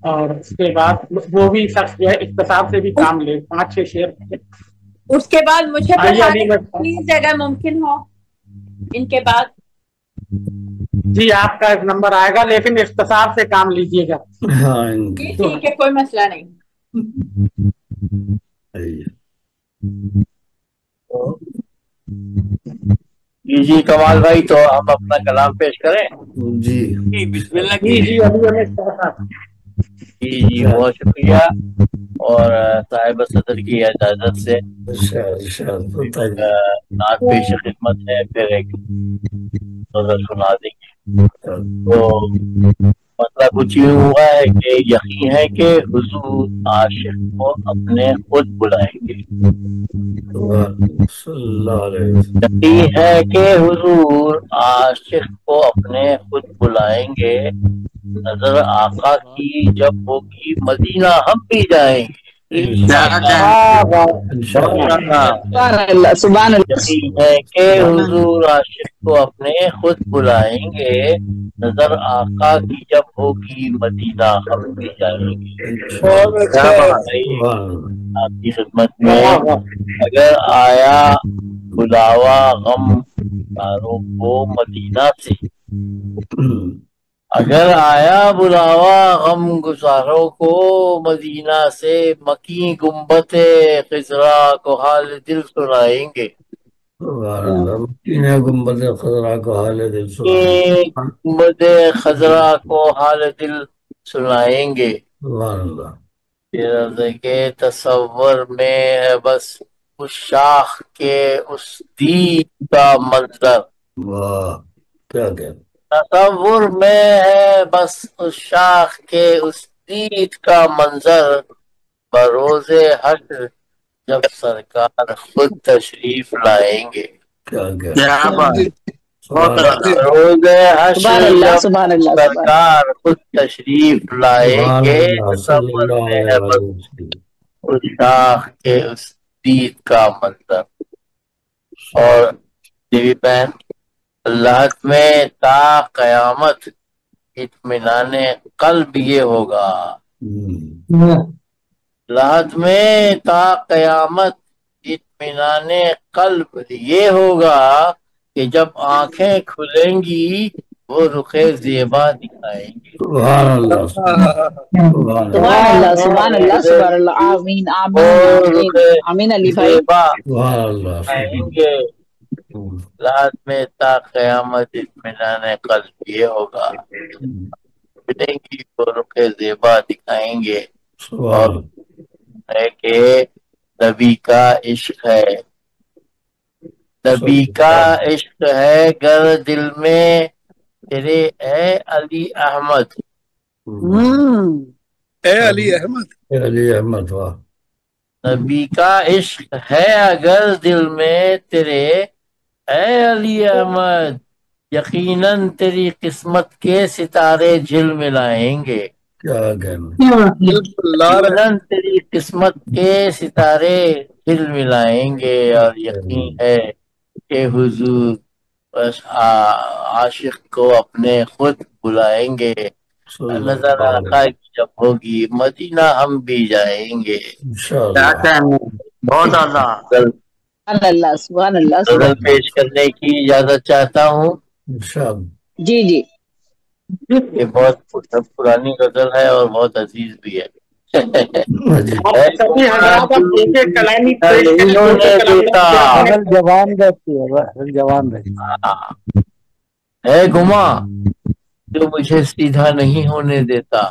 اور اس کے بعد وہ بھی شخص جو ہے اختصار سے بھی کام لے، 5-6 شعر۔ اس کے بعد مجھے پلیز اگر ممکن ہو ان کے بعد۔ جی آپ کا ایک نمبر آئے گا، لیکن اختصار سے کام لیجیے گا۔ جی ٹھیک ہے، کوئی مسئلہ نہیں۔ جی کمال بھائی، تو ہم اپنا کلام پیش کریں؟ جی بسم اللہ جی کی۔ جی بہت شکریہ، اور صاحب صدر کی اجازت سے نعت پیش خدمت ہے، پھر ایک نظر سنا دیں گے۔ تو مسئلہ کچھ یوں ہوا ہے کہ یقین ہے کہ حضور عاشق کو اپنے خود بلائیں گے، یقین ہے کہ حضور عاشق کو اپنے خود بلائیں گے، نظر آقا کی جب ہوگی مدینہ ہم بھی جائیں گے۔ سبحان اللہ۔ یقین ہے کہ حضور عاشق کو اپنے خود بلائیں گے، نظر آقا کی جب ہوگی مدینہ ہم بھی جائیں گے۔ آپ کی خدمت میں اگر آیا بلاوا غم گساروں کو مدینہ سے، اگر آیا بلاوا غم گساروں کو مدینہ سے، مکی گنبد خضرا کو حال دل سنائیں گے، گنبد خضرا کو حال دل گنبد خضرا کو حال دل سنائیں گے۔ کے تصور میں ہے بس اس شاخ کے اس دید کا منظر، کیا کہ تصور میں ہے بس اس شاخ کے اس دید کا منظر، بروز حشر جب سرکار خود تشریف لائیں گے، بروز حشر جب سرکار خود تشریف لائیں گے، تصور میں ہے بس اس شاخ کے اس دید کا منظر۔ اور دیوی بہن، اللہ میں تا قیامت اطمینان قلب یہ ہوگا، لحد میں تا قیامت اطمینان قلب یہ ہوگا کہ جب آنکھیں کھلیں گی وہ رخ زیبا دکھائیں گے۔ سبحان اللہ سبحان اللہ سبحان اللہ سبحان اللہ، آمین آمین آمین علی بھائی۔ سبحان اللہ دکھائیں گے، لحد میں تا قیامت اطمینان قلب یہ ہوگا، ملیں گی وہ رخ زیبا دکھائیں گے۔ اور ہے کہ نبی کا عشق ہے، نبی کا عشق ہے گر دل میں تیرے اے علی احمد، اے علی احمد، علی احمد، واہ، نبی کا عشق ہے اگر دل میں تیرے اے علی احمد، یقیناً تیری قسمت کے ستارے جھل ملائیں گے، کیا کہنا، یقیناً تیری قسمت کے ستارے جھل ملائیں گے۔ اور یقین ہے کہ حضور بس عاشق کو اپنے خود بلائیں گے، نظر آقا کی جب ہوگی مدینہ ہم بھی جائیں گے۔ بہت زیادہ سبحان اللہ سبحان اللہ غزل پیش کرنے کی اجازت چاہتا ہوں۔ جی جی یہ بہت پرانی غزل ہے اور بہت عزیز بھی ہے۔ सभी हजरात एक एक कलामी पेश नहीं होने देता। जवान रहती है, जवान रहती है गुमा जो मुझे सीधा नहीं होने देता,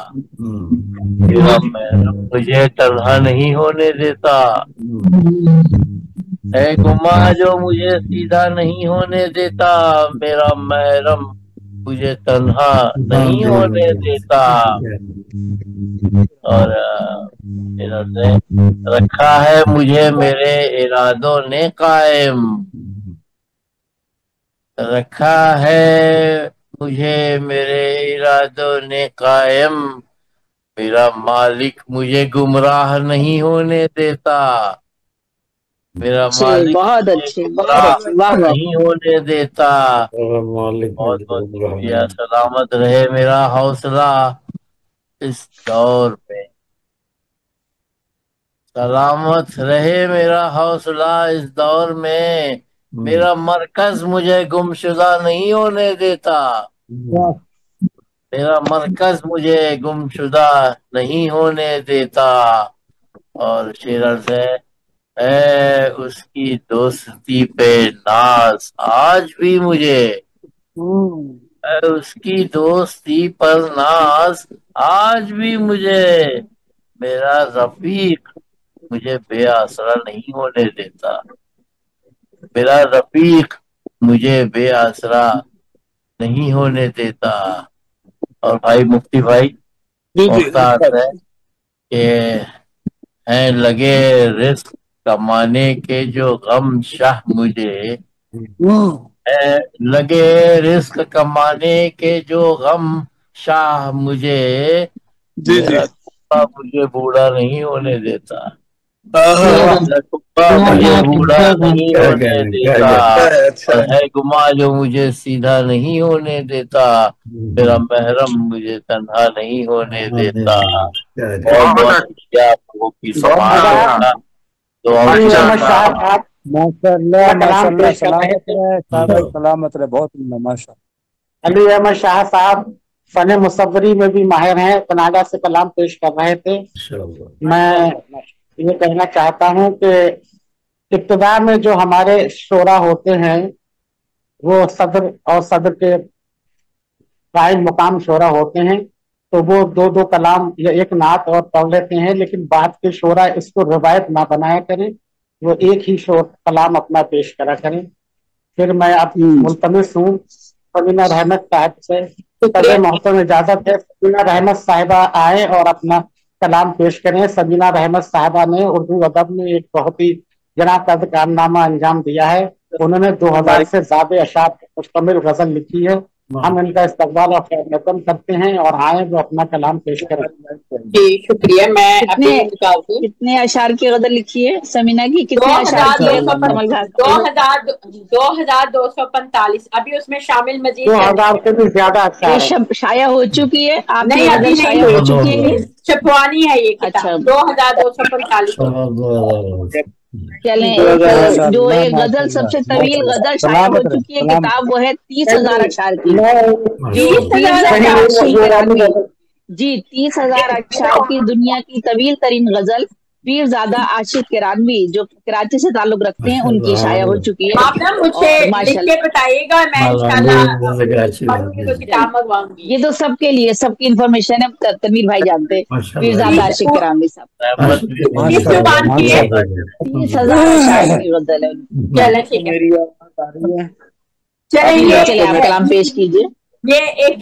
मेरा महरम मुझे तन्हा नहीं होने देता। है गुमा जो मुझे सीधा नहीं होने देता, मेरा महरम मुझे तन्हा नहीं होने देता। और मेरा से रखा है मुझे मेरे इरादों ने कायम, रखा है मुझे मेरे इरादों ने कायम, मेरा मालिक मुझे गुमराह नहीं होने देता, मेरा मालिक बहुत मुझे अच्छे, बहुत गुमराह अच्छे, वाह वाह। नहीं होने देता। बहुत बहुत शुक्रिया। सलामत रहे मेरा हौसला इस दौर में, सलामत रहे मेरा हौसला इस दौर में, मेरा मरकज मुझे गुमशुदा नहीं होने देता, मेरा मरकज मुझे गुमशुदा नहीं होने देता। और शेर से है उसकी दोस्ती पे नाज आज भी मुझे, है उसकी दोस्ती पर नाज आज भी मुझे, मेरा रफीक मुझे बेआसरा नहीं होने देता, मेरा रफीक मुझे बेआसरा नहीं होने देता। और भाई मुफ्ती भाई मुख्तार है कि हैं लगे रिस्क कमाने के जो गम शाह मुझे, लगे रिस्क कमाने के जो गम शाह मुझे, मेरा कुत्ता मुझे बूढ़ा नहीं होने देता, मुझे बूढ़ा नहीं होने देता। और है गुमा जो मुझे सीधा नहीं होने देता, मेरा महरम मुझे तन्हा नहीं होने देता। बहुत बहुत शुक्रिया आप लोगों की सलामत रहे, बहुत माशा। अली अहमद शाह साहब फन मुसव्वरी में भी माहिर हैं, कनाडा से कलाम पेश कर रहे थे। मैं ये कहना चाहता हूँ कि इब्तिदा में जो हमारे शोरा होते हैं वो सदर और सदर के कायम मुकाम शोरा होते हैं, तो वो दो दो कलाम या एक नात और पढ़ लेते हैं, लेकिन बाद के शोरा इसको रिवायत ना बनाया करें, वो एक ही कलाम अपना पेश करा करें। फिर मैं अब मुल्तमिस हूँ सबीना रहमत साहब से, सदर मोहतरम इजाजत है सबीना रहमत साहिबा आए और अपना कलाम पेश करें। सबीना रहमत साहिबा ने उर्दू अदब में एक बहुत ही जना कद कारनामा अंजाम दिया है। उन्होंने 2000 से ज्यादा अशार मुश्तमिल गजल लिखी है। हम इनका इस्तकबाल और खैर करते हैं और आए वो अपना कलाम पेश करें। जी शुक्रिया। मैं अपने कितने अशार की गजल लिखी है समीना की? कितने अशार की? 2245 अभी उसमें शामिल मजीद 2000 से भी ज्यादा अशार शाया हो चुकी है। आपने नहीं शाया हो चुकी है, छपवानी है ये किताब। 2245 चलें। जो एक गजल सबसे तवील गजल शाया हो चुकी है किताब वो है 30,000 अशार की। जी 30,000 अशार की दुनिया की तवील तरीन गजल पीरजादा आशिक किरानवी जो कराची से ताल्लुक रखते हैं उनकी शाया हो चुकी है। आप ना मुझे लिख के बताइएगा, मैं इंशाल्लाह किताब मंगवाऊंगी। ये तो सबके लिए सबकी इंफॉर्मेशन है, तनवीर भाई जानते हैं। पीरजादा आशिक किरानवी साहब 30,000 अशार की गजल है। चले ठीक है, चलिए आप कलाम पेश कीजिए। ये एक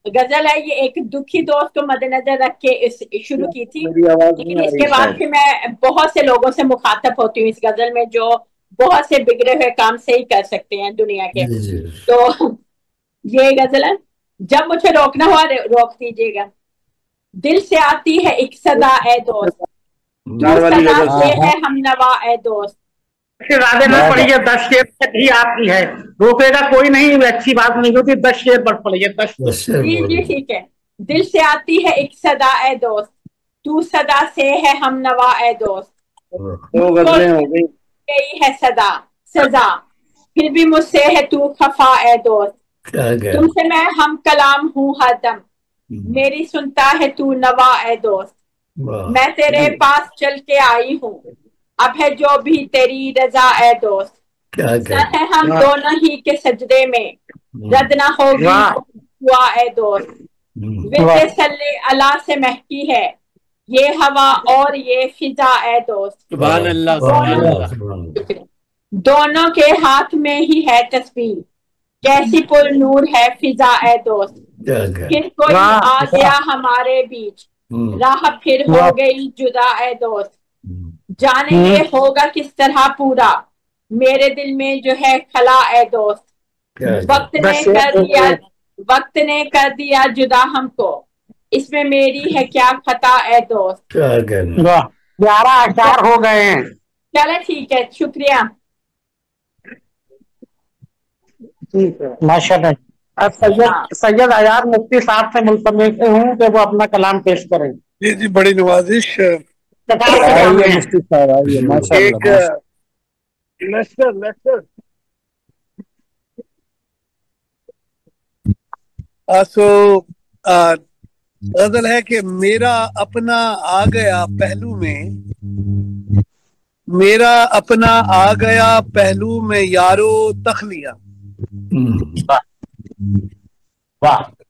गजल है, ये एक दुखी दोस्त को मद्देनजर रख के शुरू की थी, लेकिन इसके बाद फिर मैं बहुत से लोगों से मुखातब होती हूँ इस गजल में जो बहुत से बिगड़े हुए काम सही कर सकते हैं दुनिया के। तो ये गजल है, जब मुझे रोकना हुआ रोक दीजिएगा। दिल से आती है एक सदा ए दोस्त, सदा से है हमनवा ए दोस्त। ज्यादा न पढ़िए, 10 शेर तक ही आपकी है, रोकेगा कोई नहीं, अच्छी बात नहीं होती। 10 शेर पढ़ पढ़िए, 10 जी ठीक है। दिल से आती है एक सदा ए दोस्त, तू सदा से है हमनवा ए दोस्त। यही है सदा सजा, फिर भी मुझसे है तू खफा ए दोस्त। तुमसे मैं हम कलाम हूँ हरदम, मेरी सुनता है तू नवा ए दोस्त। मैं तेरे पास चल के आई हूँ, अब है जो भी तेरी रजा ए दोस्त। सर है हम दोनों ही के सजदे में, रद ना होगी हुआ ए दोस्त। विद सल्ले अला से महकी है ये हवा और ये फिजा ए दोस्त। सुभान अल्लाह, सुभान अल्लाह। दोनों के हाथ में ही है तस्बीह, कैसी पुर नूर है फिजा ए दोस्त। फिर कोई आ गया हमारे बीच, राह फिर हो गई जुदा ए दोस्त। जाने ये होगा किस तरह पूरा मेरे दिल में जो है खला ए दोस्त। वक्त ने कर दिया जुदा हमको, इसमें मेरी है क्या खता ए दोस्त। 11 अशार हो गए हैं। चलो ठीक है, शुक्रिया। ठीक है, माशाल्लाह। सैयद अयाज मुफ्ती साहब से मुल्तमिस हूँ कि वो अपना कलाम पेश करें। जी जी, बड़ी नवाजिश। मुफ्ती साहब आइए, माशाल्लाह। लेक्चर गजल है कि मेरा अपना आ गया पहलू में, मेरा अपना आ गया पहलू में यारो तखलिया।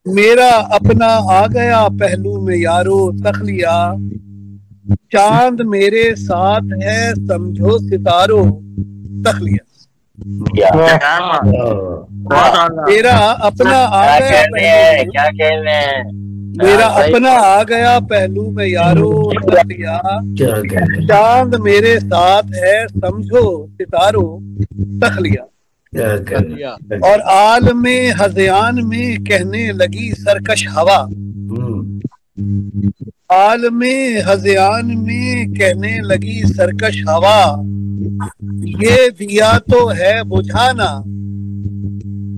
मेरा अपना आ गया पहलू में यारो तखलिया, चांद मेरे साथ है समझो सितारो तखलिया। मेरा अपना आ गया, क्या कहने हैं, मेरा अपना आ गया पहलू में यारो तखलिया, चांद मेरे साथ है समझो सितारो तखलिया। और आलमे हज़यान में कहने लगी सरकश हवा, आलमे हज़यान में कहने लगी सरकश हवा, ये दिया तो है बुझाना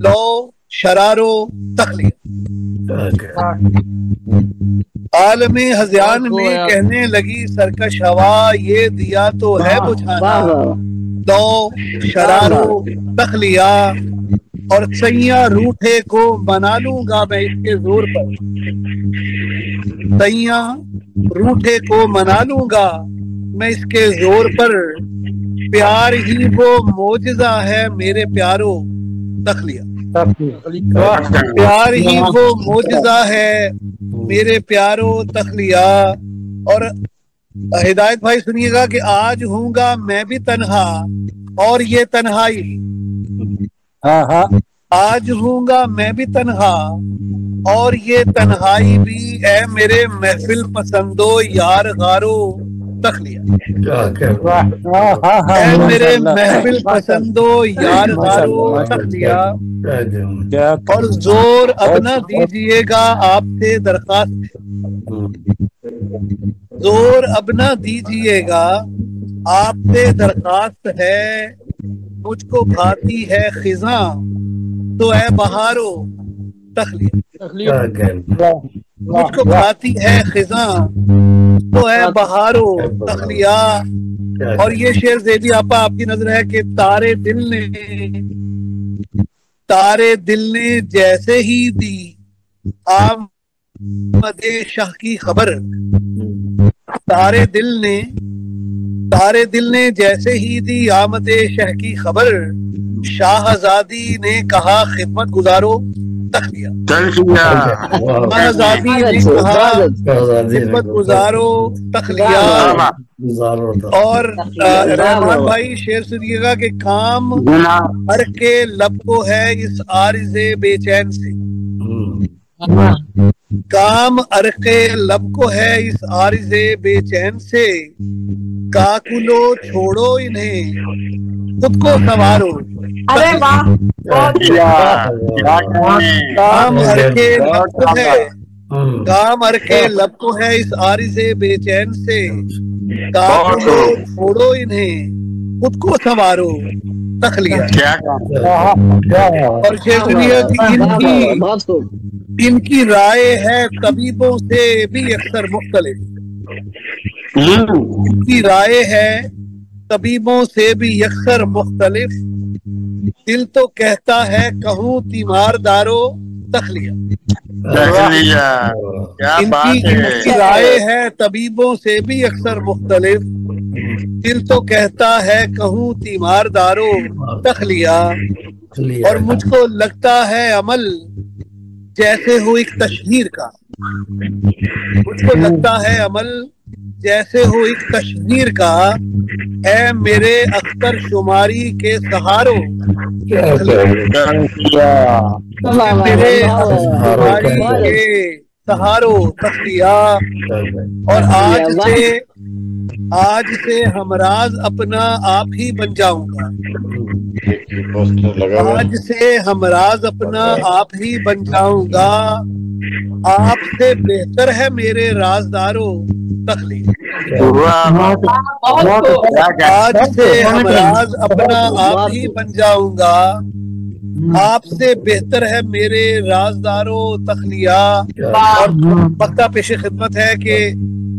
लो शरारो तखलिया। आलमे हज़यान में कहने लगी सरकश हवा, ये दिया तो है बुझाना लो शरारो तखलिया। और सैया रूठे को मना लूंगा मैं इसके जोर पर, सैया रूठे को मना लूंगा मैं इसके जोर पर, प्यार ही वो मोजज़ा है मेरे प्यारो तखलिया। प्यार ही वो मोजज़ा है मेरे प्यारो तखलिया। और हिदायत भाई सुनिएगा कि आज हूँगा मैं भी तन्हा और ये तन्हाई, आज हूँगा मैं भी तन्हा और ये तन्हाई भी है मेरे महफिल पसंदो यार गारो तखलिया। है मेरे महफिल पसंदो यार गारो तखलिया। और जोर अब न दीजिएगा आपसे दरखास्त, जोर अब न दीजिएगा आपसे दरखास्त है, मुझको भाती है खिजा तो है बहारो तखलिया। मुझको भाती है खिजा तो है बहारो तखलिया। और ये शेर ज़ेबी आपा आपकी नजर है कि तारे दिल ने जैसे ही दी आमदे शाह की खबर, तारे दिल ने जैसे ही दी आमदे शाह की खबर, शाहजादी ने कहा खिदमत गुजारो तखलिया। शाहजादी ने कहा खिदमत गुजारो तखलिया। और रहमान भाई शेर सुनिएगा कि काम हर के लब को है इस आरिज़े बेचैन से, काम अरके लब को है इस आरिज़े बेचैन से, काकुलो छोड़ो इन्हें खुद को संवारो। अरे वाह, काम अरके लब को है, काम अरके लब को है इस आरिज़े बेचैन से, काकुलो छोड़ो इन्हें खुद को संवारो तखलिया। और शेर सुनिए कि इनकी राय है तबीबों से भी अक्सर मुख्तलिफ, इनकी राय है तबीबों से भी अक्सर मुख्तलिफ, दिल तो कहता है कहूँ तीमारदारो तखलिया। इनकी राय है तबीबों से भी अक्सर मुख्तलिफ, दिल तो कहता है कहूँ तीमारदारो तखलिया, और मुझको लगता है अमल जैसे हो एक तशहीर का, मुझको लगता है अमल जैसे हो एक तशहीर का, है मेरे अख्तर शुमारी के सहारों, मेरे शुमारी के सहारों तखलिया, और आज से हमराज अपना आप ही बन जाऊंगा, आज से हमराज अपना आप ही बन जाऊंगा, आपसे बेहतर है मेरे राजदारों तखलिया, आज से हमराज अपना आप ही बन जाऊंगा, आपसे बेहतर है मेरे राजदारों तखलिया। और वक्ता पेश खिदमत है कि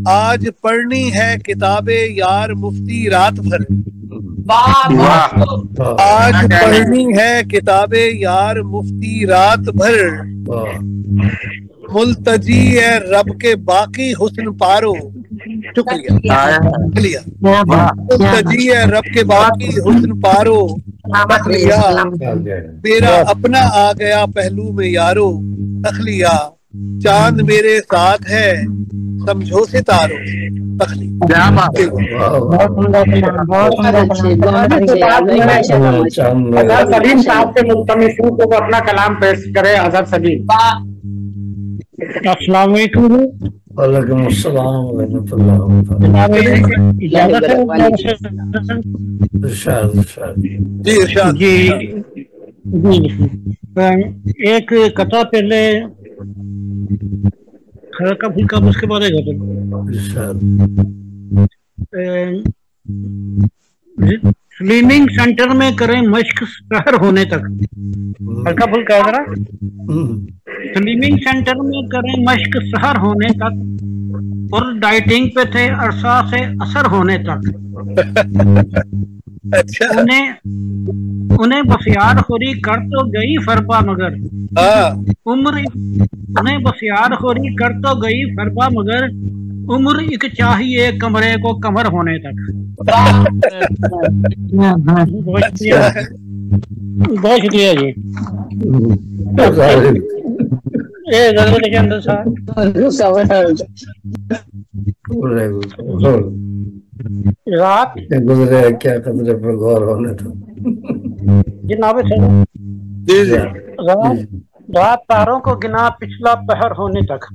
आज पढ़नी है किताबे यार मुफ्ती रात भर, आज पढ़नी है किताबे यार मुफ्ती रात भर, मुल्तजी है रब के बाकी हुस्न पारो, शुक्रिया, मुल्तजी है रब के बाकी हुस्न पारो तखलिया, मेरा अपना आ गया पहलू में यारो तखलिया, चांद मेरे साथ है समझो सितारो तखलिया। सलीम साहब के मुल्तमिसों को अपना कलाम पेश करे। अजहर सलीम। अस्सलाम वालेकुम। वालेकुम अस्सलाम व रहमतुल्लाह व बरकातहू। जी, एक कथा पहले हल्का फुल्का उसके बाद स्विमिंग सेंटर में करें मश्क सहर होने तक। हल्का फुल्का है जरा। स्विमिंग सेंटर में करें मश्क सहर होने तक, और डाइटिंग पे थे अरसा से असर होने तक। अच्छा। उन्हें बसियार खोरी कर तो गई फरबा मगर उम्र, उन्हें बसियार खोरी कर तो गई फरबा मगर उम्र एक चाहिए कमरे को कमर होने तक। बहुत शुक्रिया जी। ये जरूर के अंदर साहब रात गुजरे क्या कदरे पर गौर होने तो जनाब रात तारों को गिना पिछला पहर होने तक।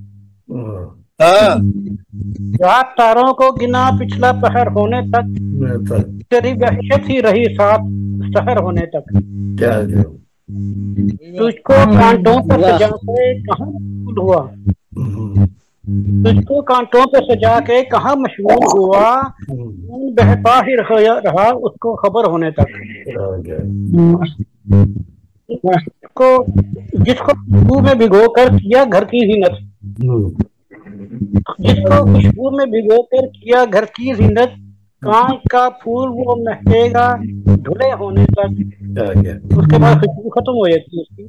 रात तारों को गिना पिछला पहर होने तक, तेरी वहशत ही रही साथ शहर होने तक। तुझको कांटों पर सजा के कहाँ मशगूल हुआ, तुझको कांटों पर सजा के कहाँ मशगूल हुआ, बहता ही रहा उसको खबर होने तक। जिसको खुशबू में भिगो कर किया घर की जीनत, जिसको खुशबू में भिगो कर किया घर की जीनत, कांच का फूल वो महकेगा धुले होने तक। उसके बाद खुशबू खत्म हो जाती है उसकी।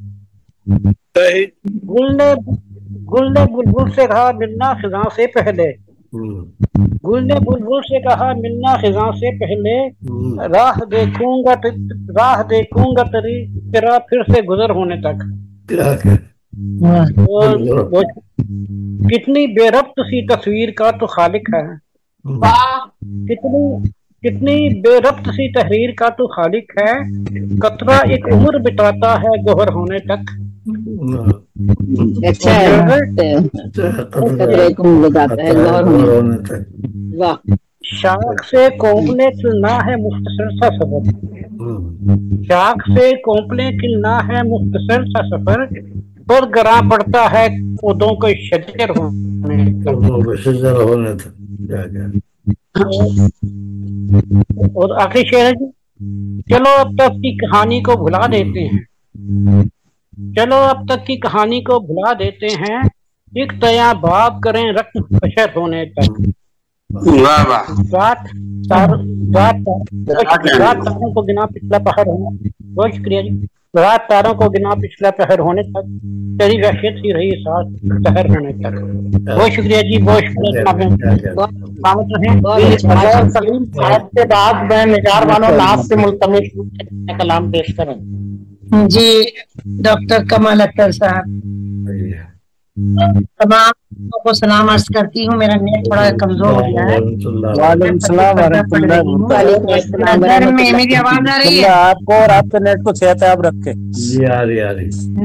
गुल ने बुलबुल से कहा मिलना खिज़ां से पहले, गुल ने बुलबुल से कहा मिलना खिज़ां से पहले, राह देखूंगा तेरा फिर से गुजर होने तक। कितनी बेरब्त सी तस्वीर का तो खालिक है, कितनी बेरब्त सी तहरीर का तो खालिक है, कतरा एक उम्र बिताता है गोहर होने तक। अच्छा है, कतरा एक उम्र बिताता है गोहर होने तक। वाह। शाख से कोंपले खिलना है मुख्तसर सा सफर, शाख से कोंपले खिलना है मुख्तसर सा सफर, पर गरा पड़ता है पौधों को शजर होने तक। और आखिरी शेर है जी, चलो अब तक की कहानी को भुला देते हैं, चलो अब तक की कहानी को भुला देते हैं, एक तया बाप करें रक्त बशर होने तक। रात तारों को गिना पिछला पहाड़ होना। बहुत शुक्रिया जी। रात तारों को गिना पिछला पहर होने तक, तेरी वहशत ही रही साथ शहर होने तक। बहुत शुक्रिया जी, बहुत शुक्रिया। सलीम साहब के बाद मैं निगार बानो नाज से मुल्तमिस कलाम पेश करूं। जी डॉक्टर कमाल अख्तर साहब, तमाम लोगों को सलाम अर्ज करती हूँ। मेरा नेट थोड़ा कमजोर हो गया है। नजर में मेरी आवाज आ रही है आपको और आपके नेट को सेहतयाब रखे।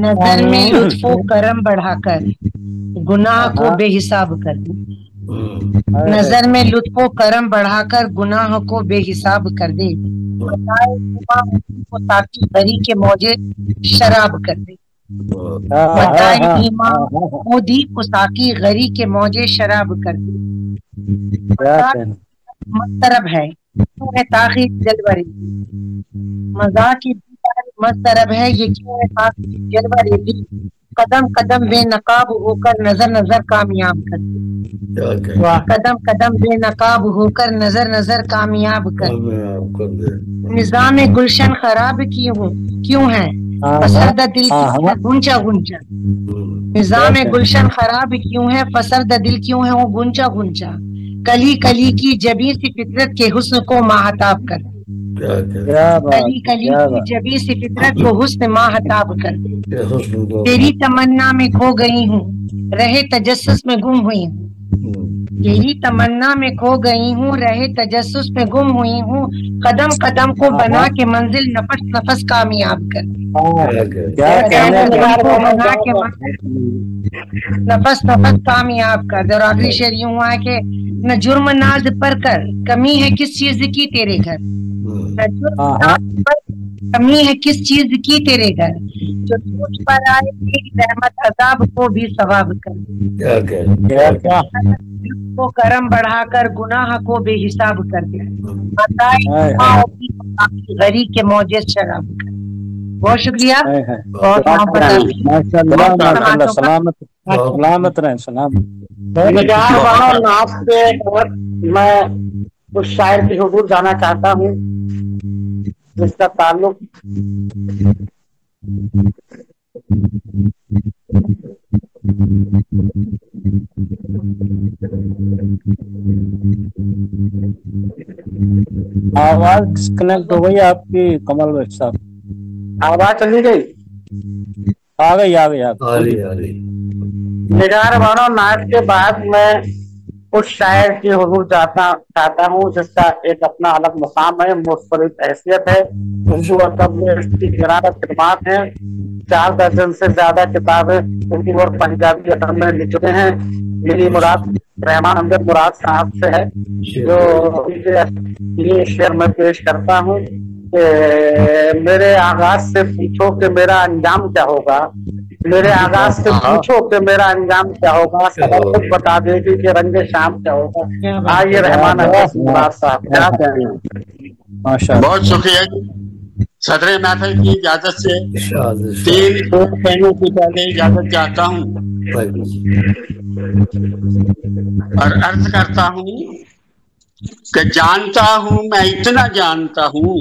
नजर में लुत्फो करम बढ़ाकर गुनाह को बेहिसाब कर दे। नजर में लुत्फो करम बढ़ाकर गुनाह को बेहिसाब कर दे। ताकि बरी के मौजे शराब कर दे। मोदी को साकी गरी के मौजे शराब कर दी। मस्तरब है ताखी जलवरी, मजाक की मस्तरब है ये क्यों है ताखी जलवरी। कदम कदम बेनकाब होकर नजर नजर कामयाब कर दे। कदम कदम बेनकाब होकर नजर नजर कामयाब कर दे। निजाम गुलशन खराब क्यों है फसरदा दिल गुंजा गुंजा। निजाम गुलशन खराब क्यों है फसरदा दिल क्यों है वो गुंजा गुंजा। कली कली की जबी सी फितरत के हुस्न को माहताब कर। कली कली की जबी सी फितरत को हुस्न माहताब कर। तेरी तमन्ना में खो गई हूँ रहे तजस्सुस में गुम हुई हूँ। तेरी तमन्ना में खो गई हूँ रहे तजस्सुस में गुम हुई हूँ। कदम कदम को बना के मंजिल नफस नफस कामयाब कर। नफस नफस कामयाब कर। और आखिरी शेर यूं हुआ है कि न जुर्म नाज पर कर कमी है किस चीज की तेरे घर। न जुर्म नाज पर कमी है किस चीज की तेरे घर। जो तुझ पर आए तेरी रहमत अजाब को भी सवाब कर। को करम बढ़ाकर गुनाह को बेहिसाब कर दे। गरी के मौजे शराब कर। बहुत शुक्रिया। सलामत रहे सलामत। मैं उस शायर की हुजूर जाना चाहता हूँ जिसका ताल्लुक आवाज डिस्कनेक्ट हो गई आपकी कमल भाई साहब। आवाज चली गई? आ गई। निगार बानो नाच के बाद मैं उस शायर की हुजूर चाहता हूँ जिसका एक अपना अलग मुकाम है, मुस्तरिद हैसियत है। उर्दू अदब में इसकी खिदमत है। 4 दर्जन से ज्यादा किताबें उर्दू और पंजाबी अदब में लिखे हैं। मेरी मुराद रहमान अहमद मुराद साहब से है जो ये शेर में पेश करता हूँ कि मेरे आगाज से पूछो कि मेरा अंजाम क्या होगा। मेरे आगाज से पूछो कि मेरा अंजाम क्या होगा। सबक खुद बता देगी कि रंगे शाम क्या होगा। आइए रहमान अहमद मुराद साहब क्या कहें। बहुत शुक्रिया सदर महफिल की इजाजत से 3 कहने की पहले इजाजत चाहता हूँ और अर्ज करता हूँ कि जानता हूँ मैं इतना जानता हूँ।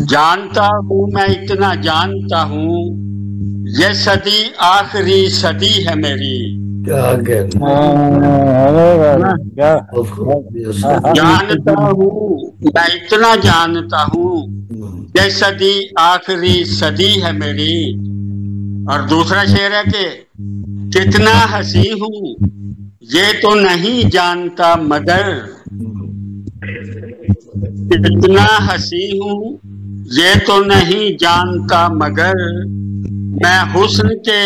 जानता हूँ मैं इतना जानता हूँ ये सदी आखिरी सदी है मेरी। जानता हूँ मैं इतना जानता हूँ ये सदी आखिरी सदी है मेरी। और दूसरा शेर है कि कितना हंसी हूँ ये तो नहीं जानता मगर। कितना हंसी हूँ ये तो नहीं जानता मगर। मैं हुस्न के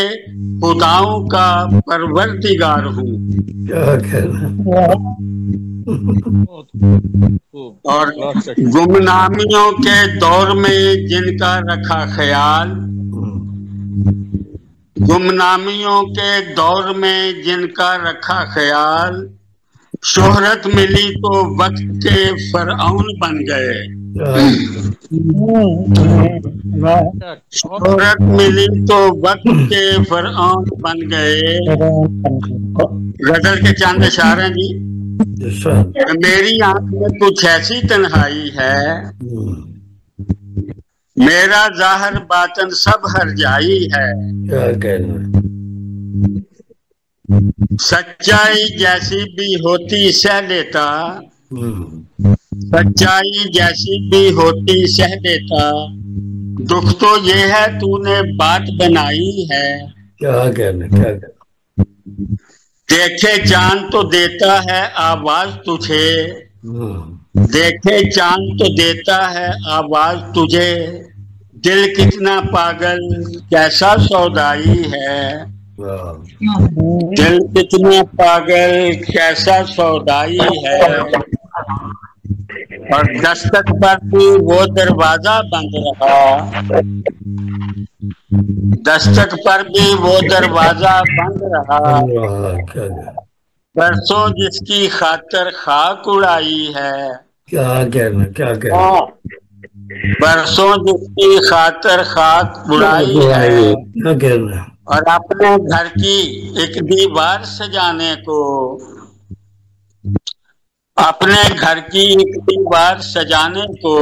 खुदाओं का परवरदिगार हूँ। और गुमनामियों के दौर में जिनका रखा ख्याल। गुमनामियों के दौर में जिनका रखा ख्याल। शोहरत मिली तो वक्त के फरऔन बन गए। शोहरत मिली तो वक्त के फरऔन बन गए। गजल के चंद इशारे हैं जी। मेरी आंख में कुछ ऐसी तन्हाई है मेरा ज़ाहिर बातन सब हर जाई है। क्या कहना, सच्चाई जैसी भी होती सह लेता, सच्चाई जैसी भी होती सह लेता, दुख तो ये है तूने बात बनाई है। क्या कहना, क्या कहना, देखे चांद तो देता है आवाज तुझे, देखे चांद तो देता है आवाज तुझे, दिल कितना पागल कैसा सौदाई है। दिल कितना पागल कैसा सौदाई है, और दस्तक पर भी वो दरवाजा बंद रहा, दस्तक पर भी वो दरवाजा बंद रहा, बरसों जिसकी खातर खाक उड़ाई है। क्या कहना, क्या कहना, बरसों जिसकी खातर खाक उड़ाई है, क्या कहना, और अपने घर की एक दीवार सजाने को, अपने घर की एक दीवार सजाने को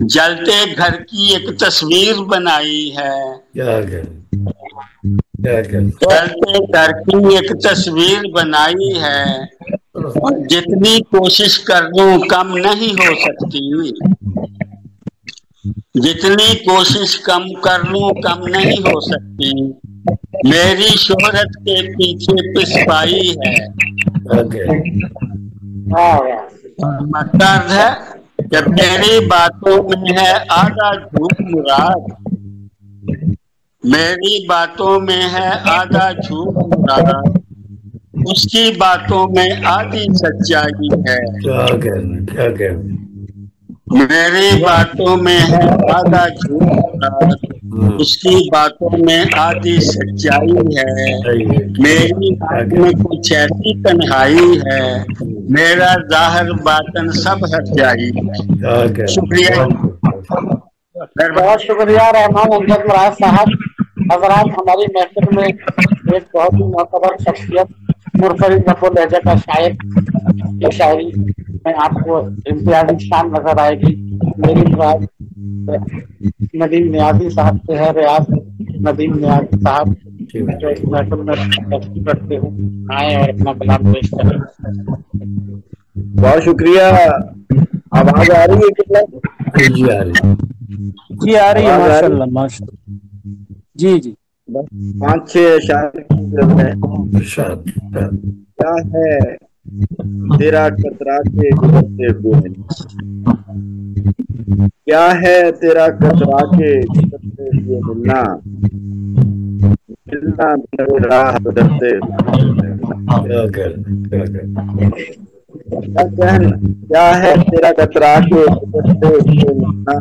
जलते घर की एक तस्वीर बनाई है। क्या कहना, क्या कहना, जलते घर की एक तस्वीर बनाई है, और जितनी कोशिश कर लूं कम नहीं हो सकती, जितनी कोशिश कम कर लूं कम नहीं हो सकती, मेरी शोहरत के पीछे पिसपाई है। मकसद है कि मेरी बातों में है आधा झूठ मुराद, मेरी बातों में है आधा झूठ मुराद, उसकी बातों में आधी सच्चाई है। क्या कहना, क्या कहना, मेरी बातों में है आधा झूठ मुराद, उसकी बातों में आधी सच्चाई है। मेरी बात में कुछ ऐसी तन्हाई है, मेरा ज़ाहिर बातन सब हट जाई है। शुक्रिया, बहुत शुक्रिया रहमान अमजद मुराद साहब। हजरात, हमारी महफिल में एक बहुत ही मोतबर शख्सियत मुरफरी नफो लहजा का शायर, ये शायरी में आपको इम्तियाजी शान नजर आएगी। मेरी मुराद नदीम नियाजी साहब से है। रियाज नदीम नियाजी साहब जो इस महफिल में तशरीफ रखते हो, आए और अपना कलाम पेश करें। बहुत शुक्रिया। आवाज आ रही है कितना? जी आ रही है, जी आ रही है, माशाल्लाह माशाल्लाह। जी जी, 5-6 शायर क्या है तेरा कतरा के गुजरते हुए, क्या है तेरा कतरा के गुजरते हुए मिलना, मिलना मेरे राह गुजरते क्या है तेरा कतरा के गुजरते हुए मिलना,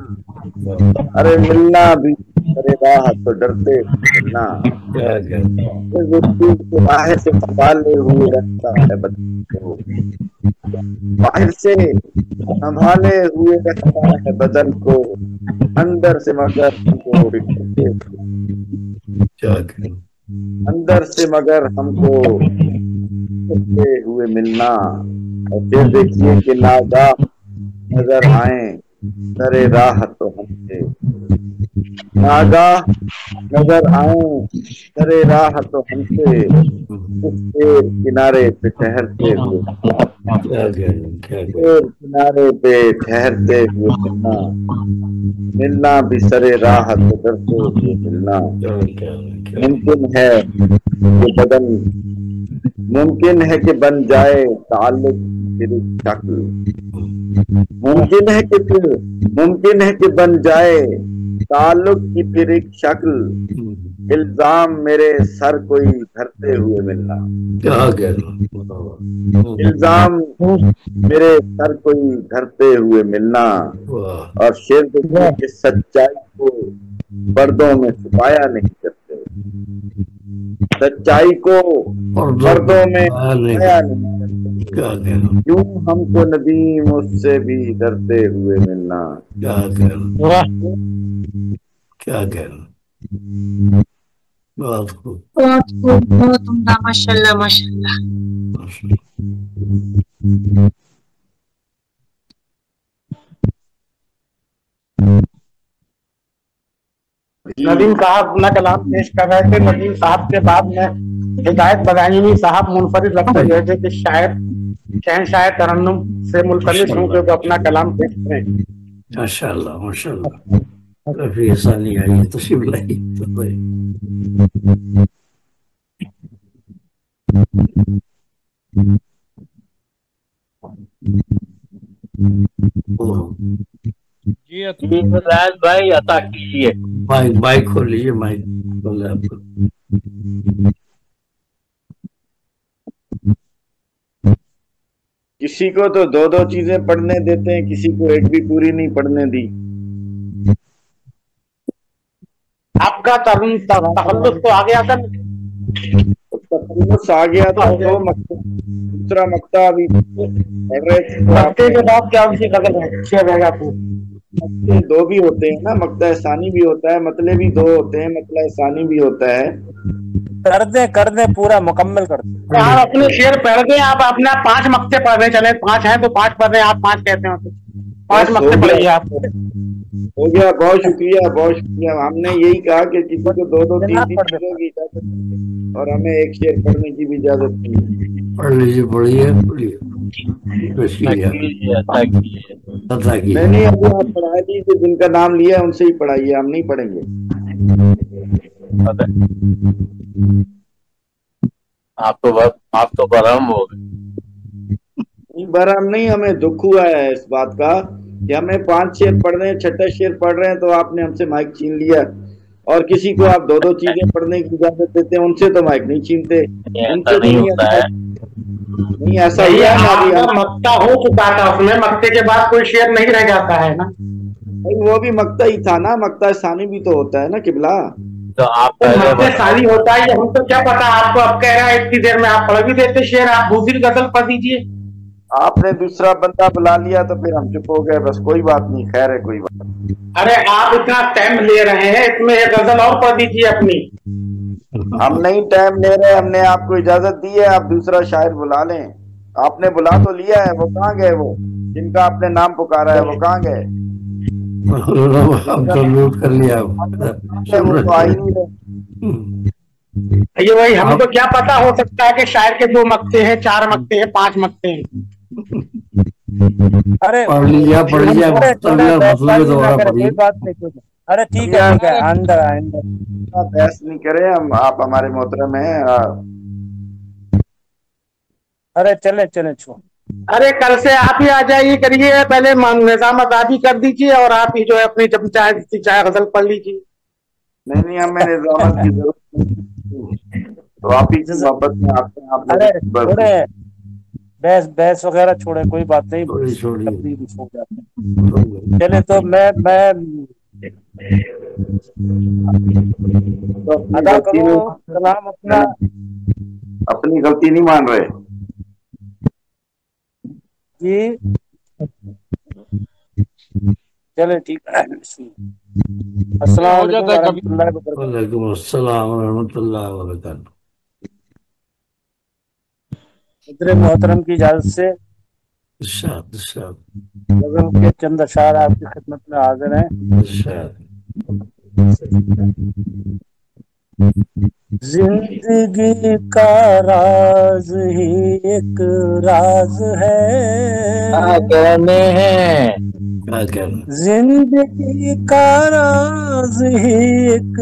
अरे मिलना भी अरे राह तो डरते मिलना, बाहर से संभाले हुए रखता है बदन को, बाहर से संभाले हुए रखता है बदन को, अंदर से मगर हमको अंदर से मगर हमको बिखरते हुए मिलना, और फिर देखिए कि नागा नजर आए सरे राह तो हमसे, नागा नजर आए सरे राह तो हमसे, उसके किनारे पे ठहरते हुए, किनारे पे ठहरते हुए मिलना, मिलना भी सरे राह तो डरते हुए मिलना। मुमकिन है कि बदन, मुमकिन है कि बन जाए ताल्लुक फिर शक्ल, मुमकिन है कि फिर, मुमकिन है कि बन जाए ताल्लुक की फिर एक शक्ल, इल्जाम मेरे सर कोई धरते हुए मिलना, इल्जाम मेरे सर कोई धरते हुए मिलना, और शेर देखिए कि सच्चाई को पर्दों में छुपाया नहीं करते, सच्चाई को पर्दों में छुपाया नहीं करते, क्यों हमको नदीम उससे भी डरते हुए मिलना। क्या कहना, बहुत उम्दा, माशाल्लाह माशाल्लाह। नदीम साहब अपना कलाम पेश कर रहे थे। नदीम साहब के बाद में हिदायत बदायूनी साहब मुनफरिद लगते हुए थे कि शायर शहनशाह तरन्नुम से मुलतमिस हूँ कि अपना कलाम पेश करें। माशाअल्लाह माशाअल्लाह, काफी आसानी आई, तशरीफ लाई। जी राज भाई अता कीजिए। माइक खोल लीजिए, माइक खोल आपको। किसी को तो दो दो चीजें पढ़ने देते हैं, किसी को एक भी पूरी नहीं पढ़ने दी। आपका तखल्लुस तो आ गया था, तखल्लुस आ गया था। तो दूसरा मक्ता अभी मक्ते के बाद क्या उनकी गजल है, शेर रहेगा तो दो भी होते हैं ना, मक्ता सानी भी होता है, मतले भी दो होते हैं, मतला सानी भी होता है। कर दे पूरा मुकम्मल कर दे। आप अपने शेर पढ़ दें, आप अपना 5 मक्ते पढ़ रहे, चले 5 हैं तो 5 पढ़ रहे, आप 5 कहते हो तो 5 मक्ते पढ़िए आप। हो गया, बहुत शुक्रिया बहुत शुक्रिया। हमने यही कहा कि किसी को दो दो तीन चीजों की इजाजत और हमें एक शेर पढ़ने की भी इजाजत नहीं। पढ़ लीजिए, पढ़िए पढ़िए। नहीं अभी आप पढ़ा दीजिए, जिनका नाम लिया उनसे ही पढ़ाइए, हम नहीं पढ़ेंगे। आप तो बरहम हो गए। नहीं बरहम नहीं, हमें दुख हुआ है इस बात का कि हमें 5 शेर पढ़ रहे हैं, 6ठा शेर पढ़ रहे हैं तो आपने हमसे माइक छीन लिया, और किसी को आप दो दो चीजें पढ़ने की इजाजत देते हैं, उनसे तो माइक नहीं छीनते। उनसे नहीं ऐसा हुआ है। मक्ता हो चुका था, उसमें मक्ते के बाद कोई शेर नहीं रह जाता है ना। वो भी मक्ता ही था ना, मक्ता सानी भी तो होता है ना किबला। तो आप मक्ते सानी होता है, हमको क्या पता। आपको अब कह रहा है इतनी देर में आप पढ़ भी देते शेर। आप दूसरी गजल पढ़ दीजिए। आपने दूसरा बंदा बुला लिया तो फिर हम चुप हो गए, बस कोई बात नहीं, खैर है कोई बात। अरे आप इतना टाइम ले रहे हैं, इसमें एक गजल और पढ़ दीजिए अपनी। हम नहीं टाइम ले रहे, हमने आपको इजाजत दी है, आप दूसरा शायर बुला लें। आपने बुला तो लिया है, वो कहाँ गए? वो जिनका आपने नाम पुकारा है वो कहाँ गए? कर लिया, वो तो आई नहीं रहे। ये वही, हमको क्या पता, हो सकता है कि शायर के 2 मक्ते हैं, 4 मक्ते हैं, 5 मक्ते हैं। अरे पढ़ लिया कोई बात नहीं। अरे ठीक है अंदर बहस नहीं करें हम, आप हमारे मोहतरम हैं। अरे चले छो। अरे कल से आप ही आ जाइए, करिए, पहले निजाम आजादी कर दीजिए और आप ही जो है अपनी जब चाहे गजल पढ़ लीजिए। नहीं हमें निजामत की जरूरत नहीं, तो आप ही की मोहब्बत में आपने बहस वगैरह छोड़े, कोई बात नहीं। चले तो मैं अदा करो सलाम अपना। अपनी गलती नहीं मान रहे जी। चले ठीक है। अस्सलाम वालेकुम अस्सलाम व रहमतुल्लाहि व बरकातहू। मोहतरम की इजाजत से गजल के चंद अशार आपकी खिदमत में हाजिर हैं। जिंदगी का राज ही एक राज है, कहने हैं जिंदगी का राज ही एक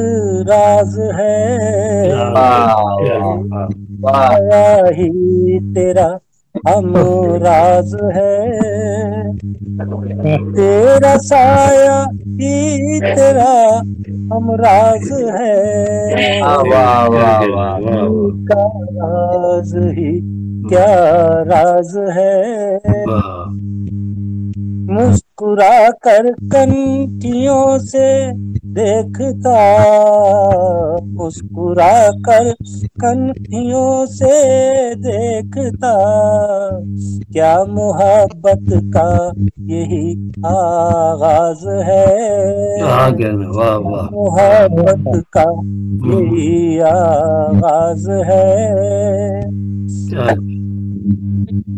राज है, आया ही तेरा हम राज है, तेरा साया ही तेरा हम राज है, का राज ही क्या राज है, मुस्कुरा कर कंठियों से देखता, मुस्कुरा कर कंठियों से देखता, क्या मोहब्बत का यही आगाज है, मोहब्बत का यही आगाज है,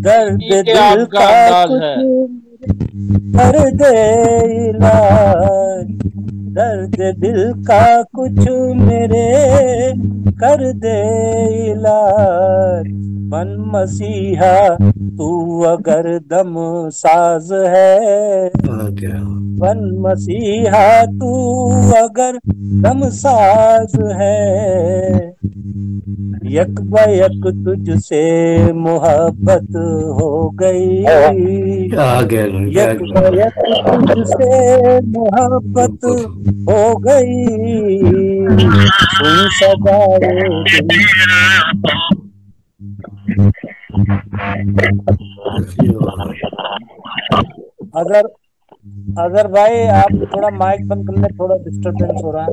दर्द दिल का कुछ कर दे इलाज, درد دل کا کچھ میرے کر دے علاج بن مسیحا تو اگر دم ساز ہے بن مسیحا تو اگر دم ساز ہے یک بیک تجھ سے محبت ہو گئی یک بیک تجھ سے محبت ہو گئی سن سدائے اگر بھائی آپ تھوڑا مائک بند کر لیں تھوڑا ڈسٹربینس ہو رہا ہے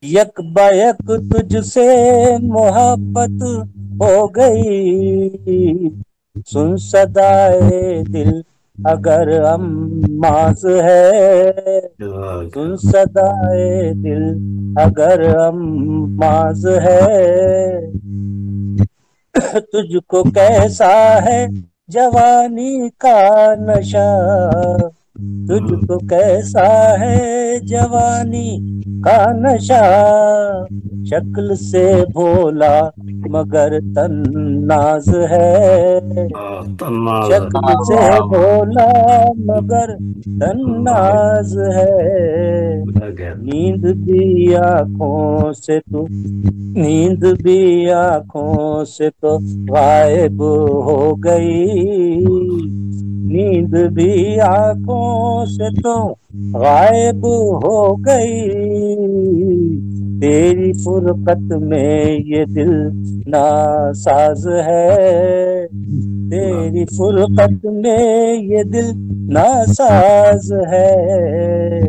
یک بیک تجھ سے محبت ہو گئی سن صدائے دل اگر اماز ہے سن صدائے دل اگر اماز ہے تجھ کو کیسا ہے جوانی کا نشہ تجھ کو کیسا ہے جوانی کا نشہ شکل سے بھولا مگر تن ناز ہے شکل سے بھولا مگر تن ناز ہے نیند بھی آنکھوں سے تو نیند بھی آنکھوں سے تو غائب ہو گئی نیند بھی آنکھوں سے تو غائب ہو گئی تیری فرقت میں یہ دل ناساز ہے تیری فرقت میں یہ دل ناساز ہے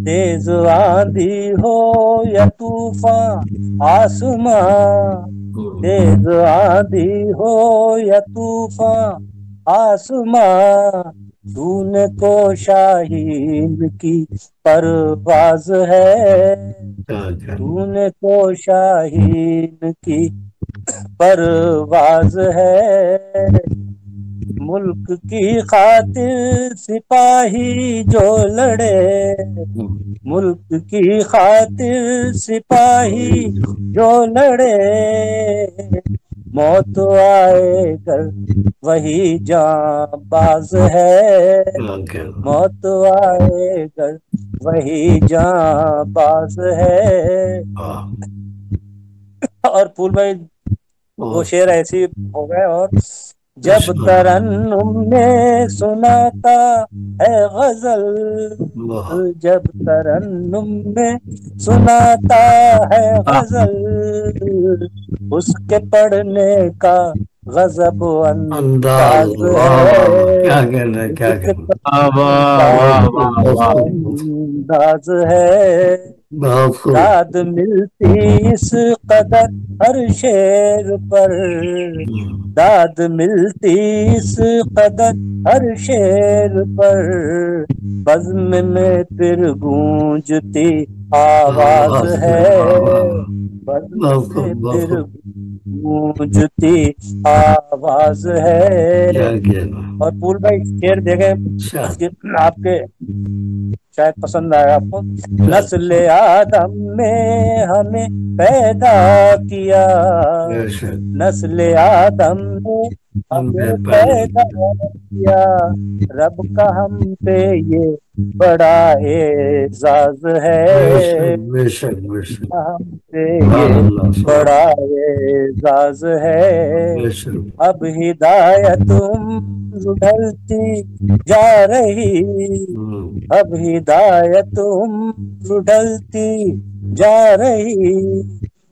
تیز آندھی ہو یا طوفان آسمان تیز آندھی ہو یا طوفان آسمان دھونے کو شاہین کی پرواز ہے دھونے کو شاہین کی پرواز ہے ملک کی خاطر سپاہی جو لڑے ملک کی خاطر سپاہی جو لڑے موت آئے کر وہی جاں باز ہے موت آئے کر وہی جاں باز ہے اور پھول بھائی وہ شعر ایسی ہو گئے اور جب ترنم میں سناتا ہے غزل جب ترنم میں سناتا ہے غزل اس کے پڑھنے کا غضب انداز ہے داد ملتی اس قدر ہر شعر پر داد ملتی اس قدر ہر شعر پر بزم میں پھر گونجتی آواز ہے بزم میں پھر گونجتی آواز ہے اور پھول بھائی شعر دیکھیں آپ کے شاید پسند آئے آپ کو نسل آدم میں ہمیں پیدا کیا نسل آدم نے ہمیں پیدا کیا رب کا ہم پہ یہ بڑا اعزاز ہے ہم پہ یہ بڑا اعزاز ہے اب ہدایت ڈھلتی جا رہی اب ہدایت ڈھلتی جا رہی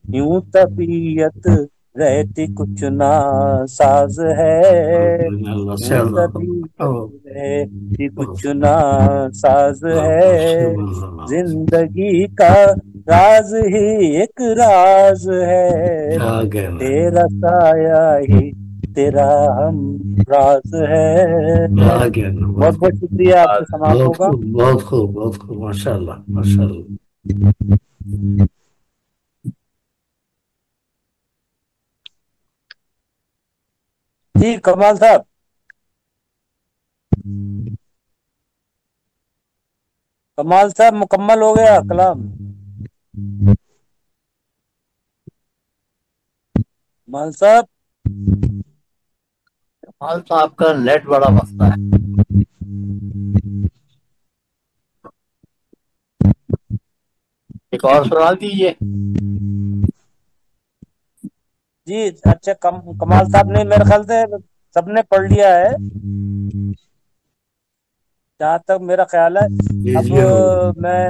یوں طبیعت رہتی کچھ نا ساز ہے رہتی کچھ نا ساز ہے زندگی کا راز ہی ایک راز ہے تیرا سایہ ہی تیرا ہم راز ہے بہت بہت شکریہ آپ سے سماعت ہوگا بہت خوب ماشاء اللہ ماشاء اللہ جی کمال صاحب کمال صاحب مکمل ہو گیا کلام؟ کمال صاحب کا نیٹ بڑا مسئلہ ہے. ایک اور سوال دیجیے. جی اچھا کمال صاحب نے میرے خیال سے سب نے پڑھ لیا ہے جہاں تک میرا خیال ہے. اب میں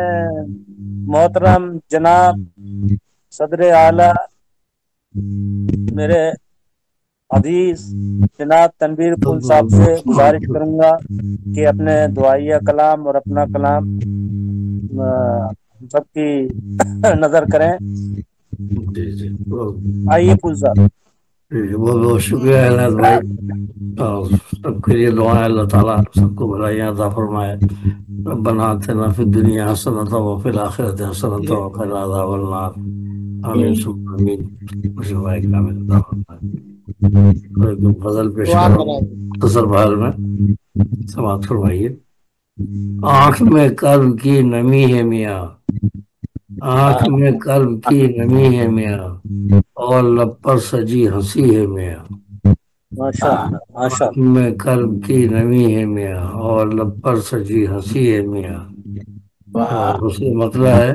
محترم جناب صدر اعلیٰ میرے عزیز جناب تنویر پھول صاحب سے گزارش کروں گا کہ اپنے دعائیہ کلام اور اپنا کلام سب کی نظر کریں. آئیے پھول صاحب. بہت بہت شکریہ عنایت بھائی، اور سب کے لیے دعائیں اللہ تعالیٰ سب کو بھلائیاں عطا فرمائے. ربنا آتنا فی الدنیا حسنۃ وفی الآخرۃ حسنۃ وقنا عذاب النار. آمین ثم آمین. بھائی کامل عطا فرمائے. غزل پیش کرو مختصر بحال میں، سماعت فرمائیے. آنکھ میں قلب کی نمی ہے میاں، آنکھ میں قلب کی نمی ہے میاں، اور لب پر سجی ہنسی ہے میاں. آنکھ میں قلب کی نمی ہے میاں، اور لب پر سجی ہنسی ہے میاں. اس کا مطلب ہے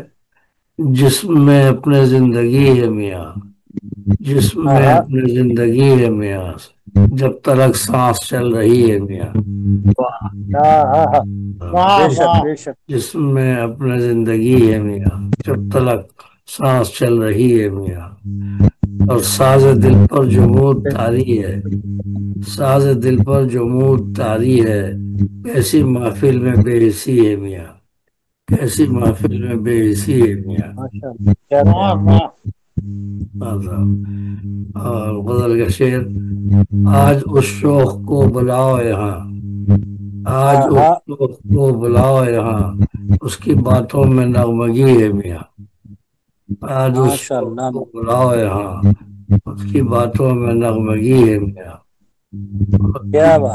جسم میں اپنے زندگی ہے میاں، جسم میں اپنی زندگی ہے میاں، جب تلک سانس چل رہی ہے میاں. جسم میں اپنے زندگی ہے میاں، جب تلک سانس چل رہی ہے میاں. اور ساز دل پر جمود تاری ہے، ساز دل پر جمود تاری ہے، کیسی محفل میں بے حسی ہے میاں، کیسی محفل میں بے حسی ہے میاں. اور غزل کا شعر: آج اس شوق کو بلاؤ یہاں، آج اس شوق کو بلاؤ یہاں، اس کی باتوں میں نغمگی ہے میاں. آج اس شوق کو بلاؤ یہاں، اس کی باتوں میں نغمگی ہے میاں.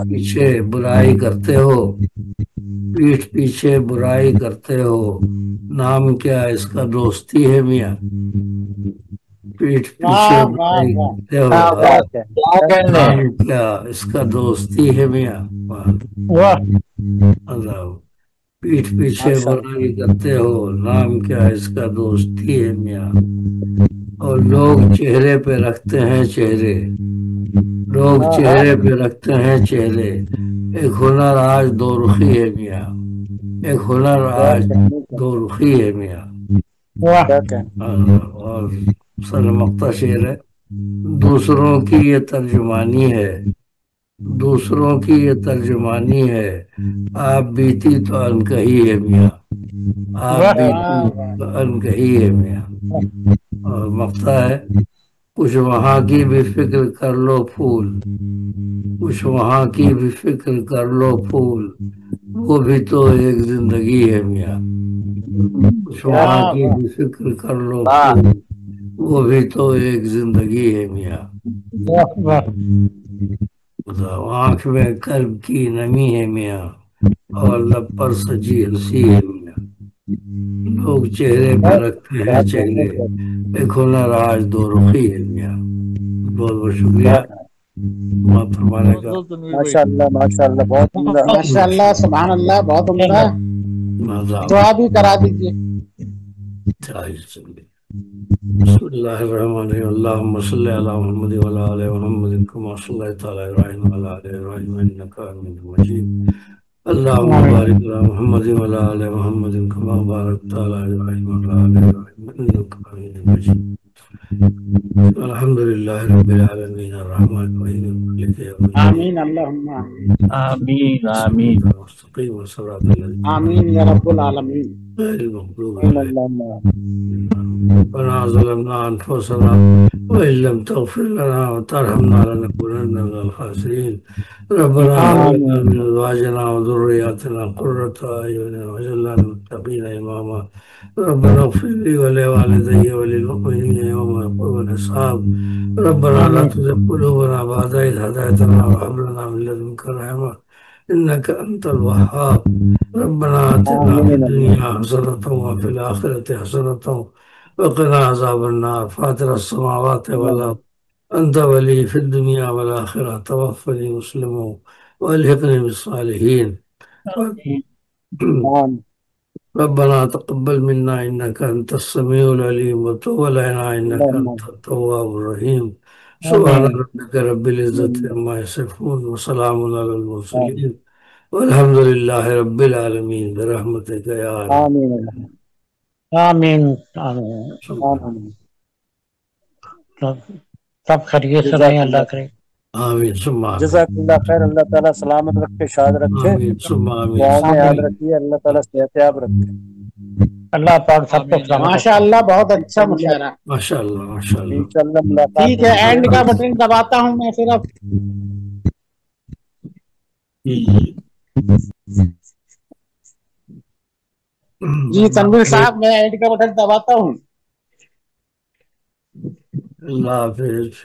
پیچھے برائی کرتے ہو، پیٹھ پیچھے برائی کرتے ہو، نام کیا اس کا دوستی ہے میاں. پیٹھ پیچھے برائی کرتے ہو، نام کیا اس کا دوستی ہے میاں. پیٹھ پیچھے برائی کرتے ہو، نام کیا اس کا دوستی ہے میاں. اور لوگ چہرے پہ رکھتے ہیں چہرے، لوگ چہرے پہ رکھتے ہیں چہرے، ایک ہنر آج دو رخی ہے میاں، ایک ہنر آج دو رخی ہے میاں. اور سر مقطع شعر ہے: دوسروں کی یہ ترجمانی ہے، دوسروں کی یہ ترجمانی ہے، آپ بیتی تو انکہی ہے میاں، آپ بیتی تو انکہی ہے میاں. اور مقطع ہے: کچھ وہاں کی بھی فکر کر لو پھول، کچھ وہاں کی بھی فکر کر لو پھول، وہ بھی تو ایک زندگی ہے میاں. کچھ وہاں کی بھی فکر کر لو پھول، وہ بھی تو ایک زندگی ہے میاں. آنکھ میں قلب کی نمی ہے میاں، اور لب پر سجی ہنسی ہے میاں. لوگ چہرے پہ رکھتے ہیں چہرے، ایک ہنر آج دو رخی ہے میاں. بہت بہت شکریہ فرمانے کا. ماشاء اللہ ماشاء اللہ، بہت عمدہ. ماشاء اللہ، سبحان اللہ، بہت عمدہ. دعا بھی کرا دیجیے. بسم اللہ الرحمن الرحیم. اللہم صلی علی محمد وعلی آل محمد کما صلیت علی ابراہیم وعلی آل ابراہیم انک حمید مجید. اللہم بارک علی محمد وعلی آل محمد کما بارکت علی ابراہیم وعلی آل ابراہیم انک حمید مجید. الحمدللہ رب العالمین الرحمن الرحیم مالک یوم الدین. آمین اللہم آمین آمین. مستقیم والصراط الذین آمین یا رب العالمین. غیر المغضوب علیہم. ربنا ظلمنا انفسنا وان لم تغفر لنا وترحمنا لنكونن من الخاسرين. ربنا هب لنا من ازواجنا وذرياتنا قرة اعين واجعلنا للمتقين اماما. ربنا اغفر لي ولوالدي وللمؤمنين يوم يقوم الحساب. ربنا لا تزغ قلوبنا بعد إذ هديتنا وهب لنا من لدنك رحمة إنك أنت الوهاب ربنا آتنا في الدنيا حسنة وفي الآخرة حسنة وقنا عذاب النار فاطر السماوات والأرض أنت ولي في الدنيا والآخرة توفني مسلما والحقني بالصالحين ربنا تقبل منا إنك أنت السميع العليم وتب علينا إنك أنت التواب الرحيم سبحان ربك رب العزة عما يصفون وسلام على المرسلين والحمد لله رب العالمين برحمتك يا آمين آمين آمين سب خیریت سے رہیں اللہ کرے آمین ثم آمین جزاک اللہ خیر اللہ تعالیٰ سلامت رکھے شاد رکھے آمین ثم آمین دعاؤں میں یاد رکھیے اللہ تعالیٰ صحتیاب رکھے اللہ پاک سب کو سلامت ماشاء اللہ بہت اچھا مشاعرہ ماشاء اللہ ماشاء اللہ انشاءاللہ ملاقات ٹھیک ہے اینڈ کا بٹن دباتا ہوں میں صرف جی تنویر صاحب میں اینڈ کا بٹن دباتا ہوں اللہ حافظ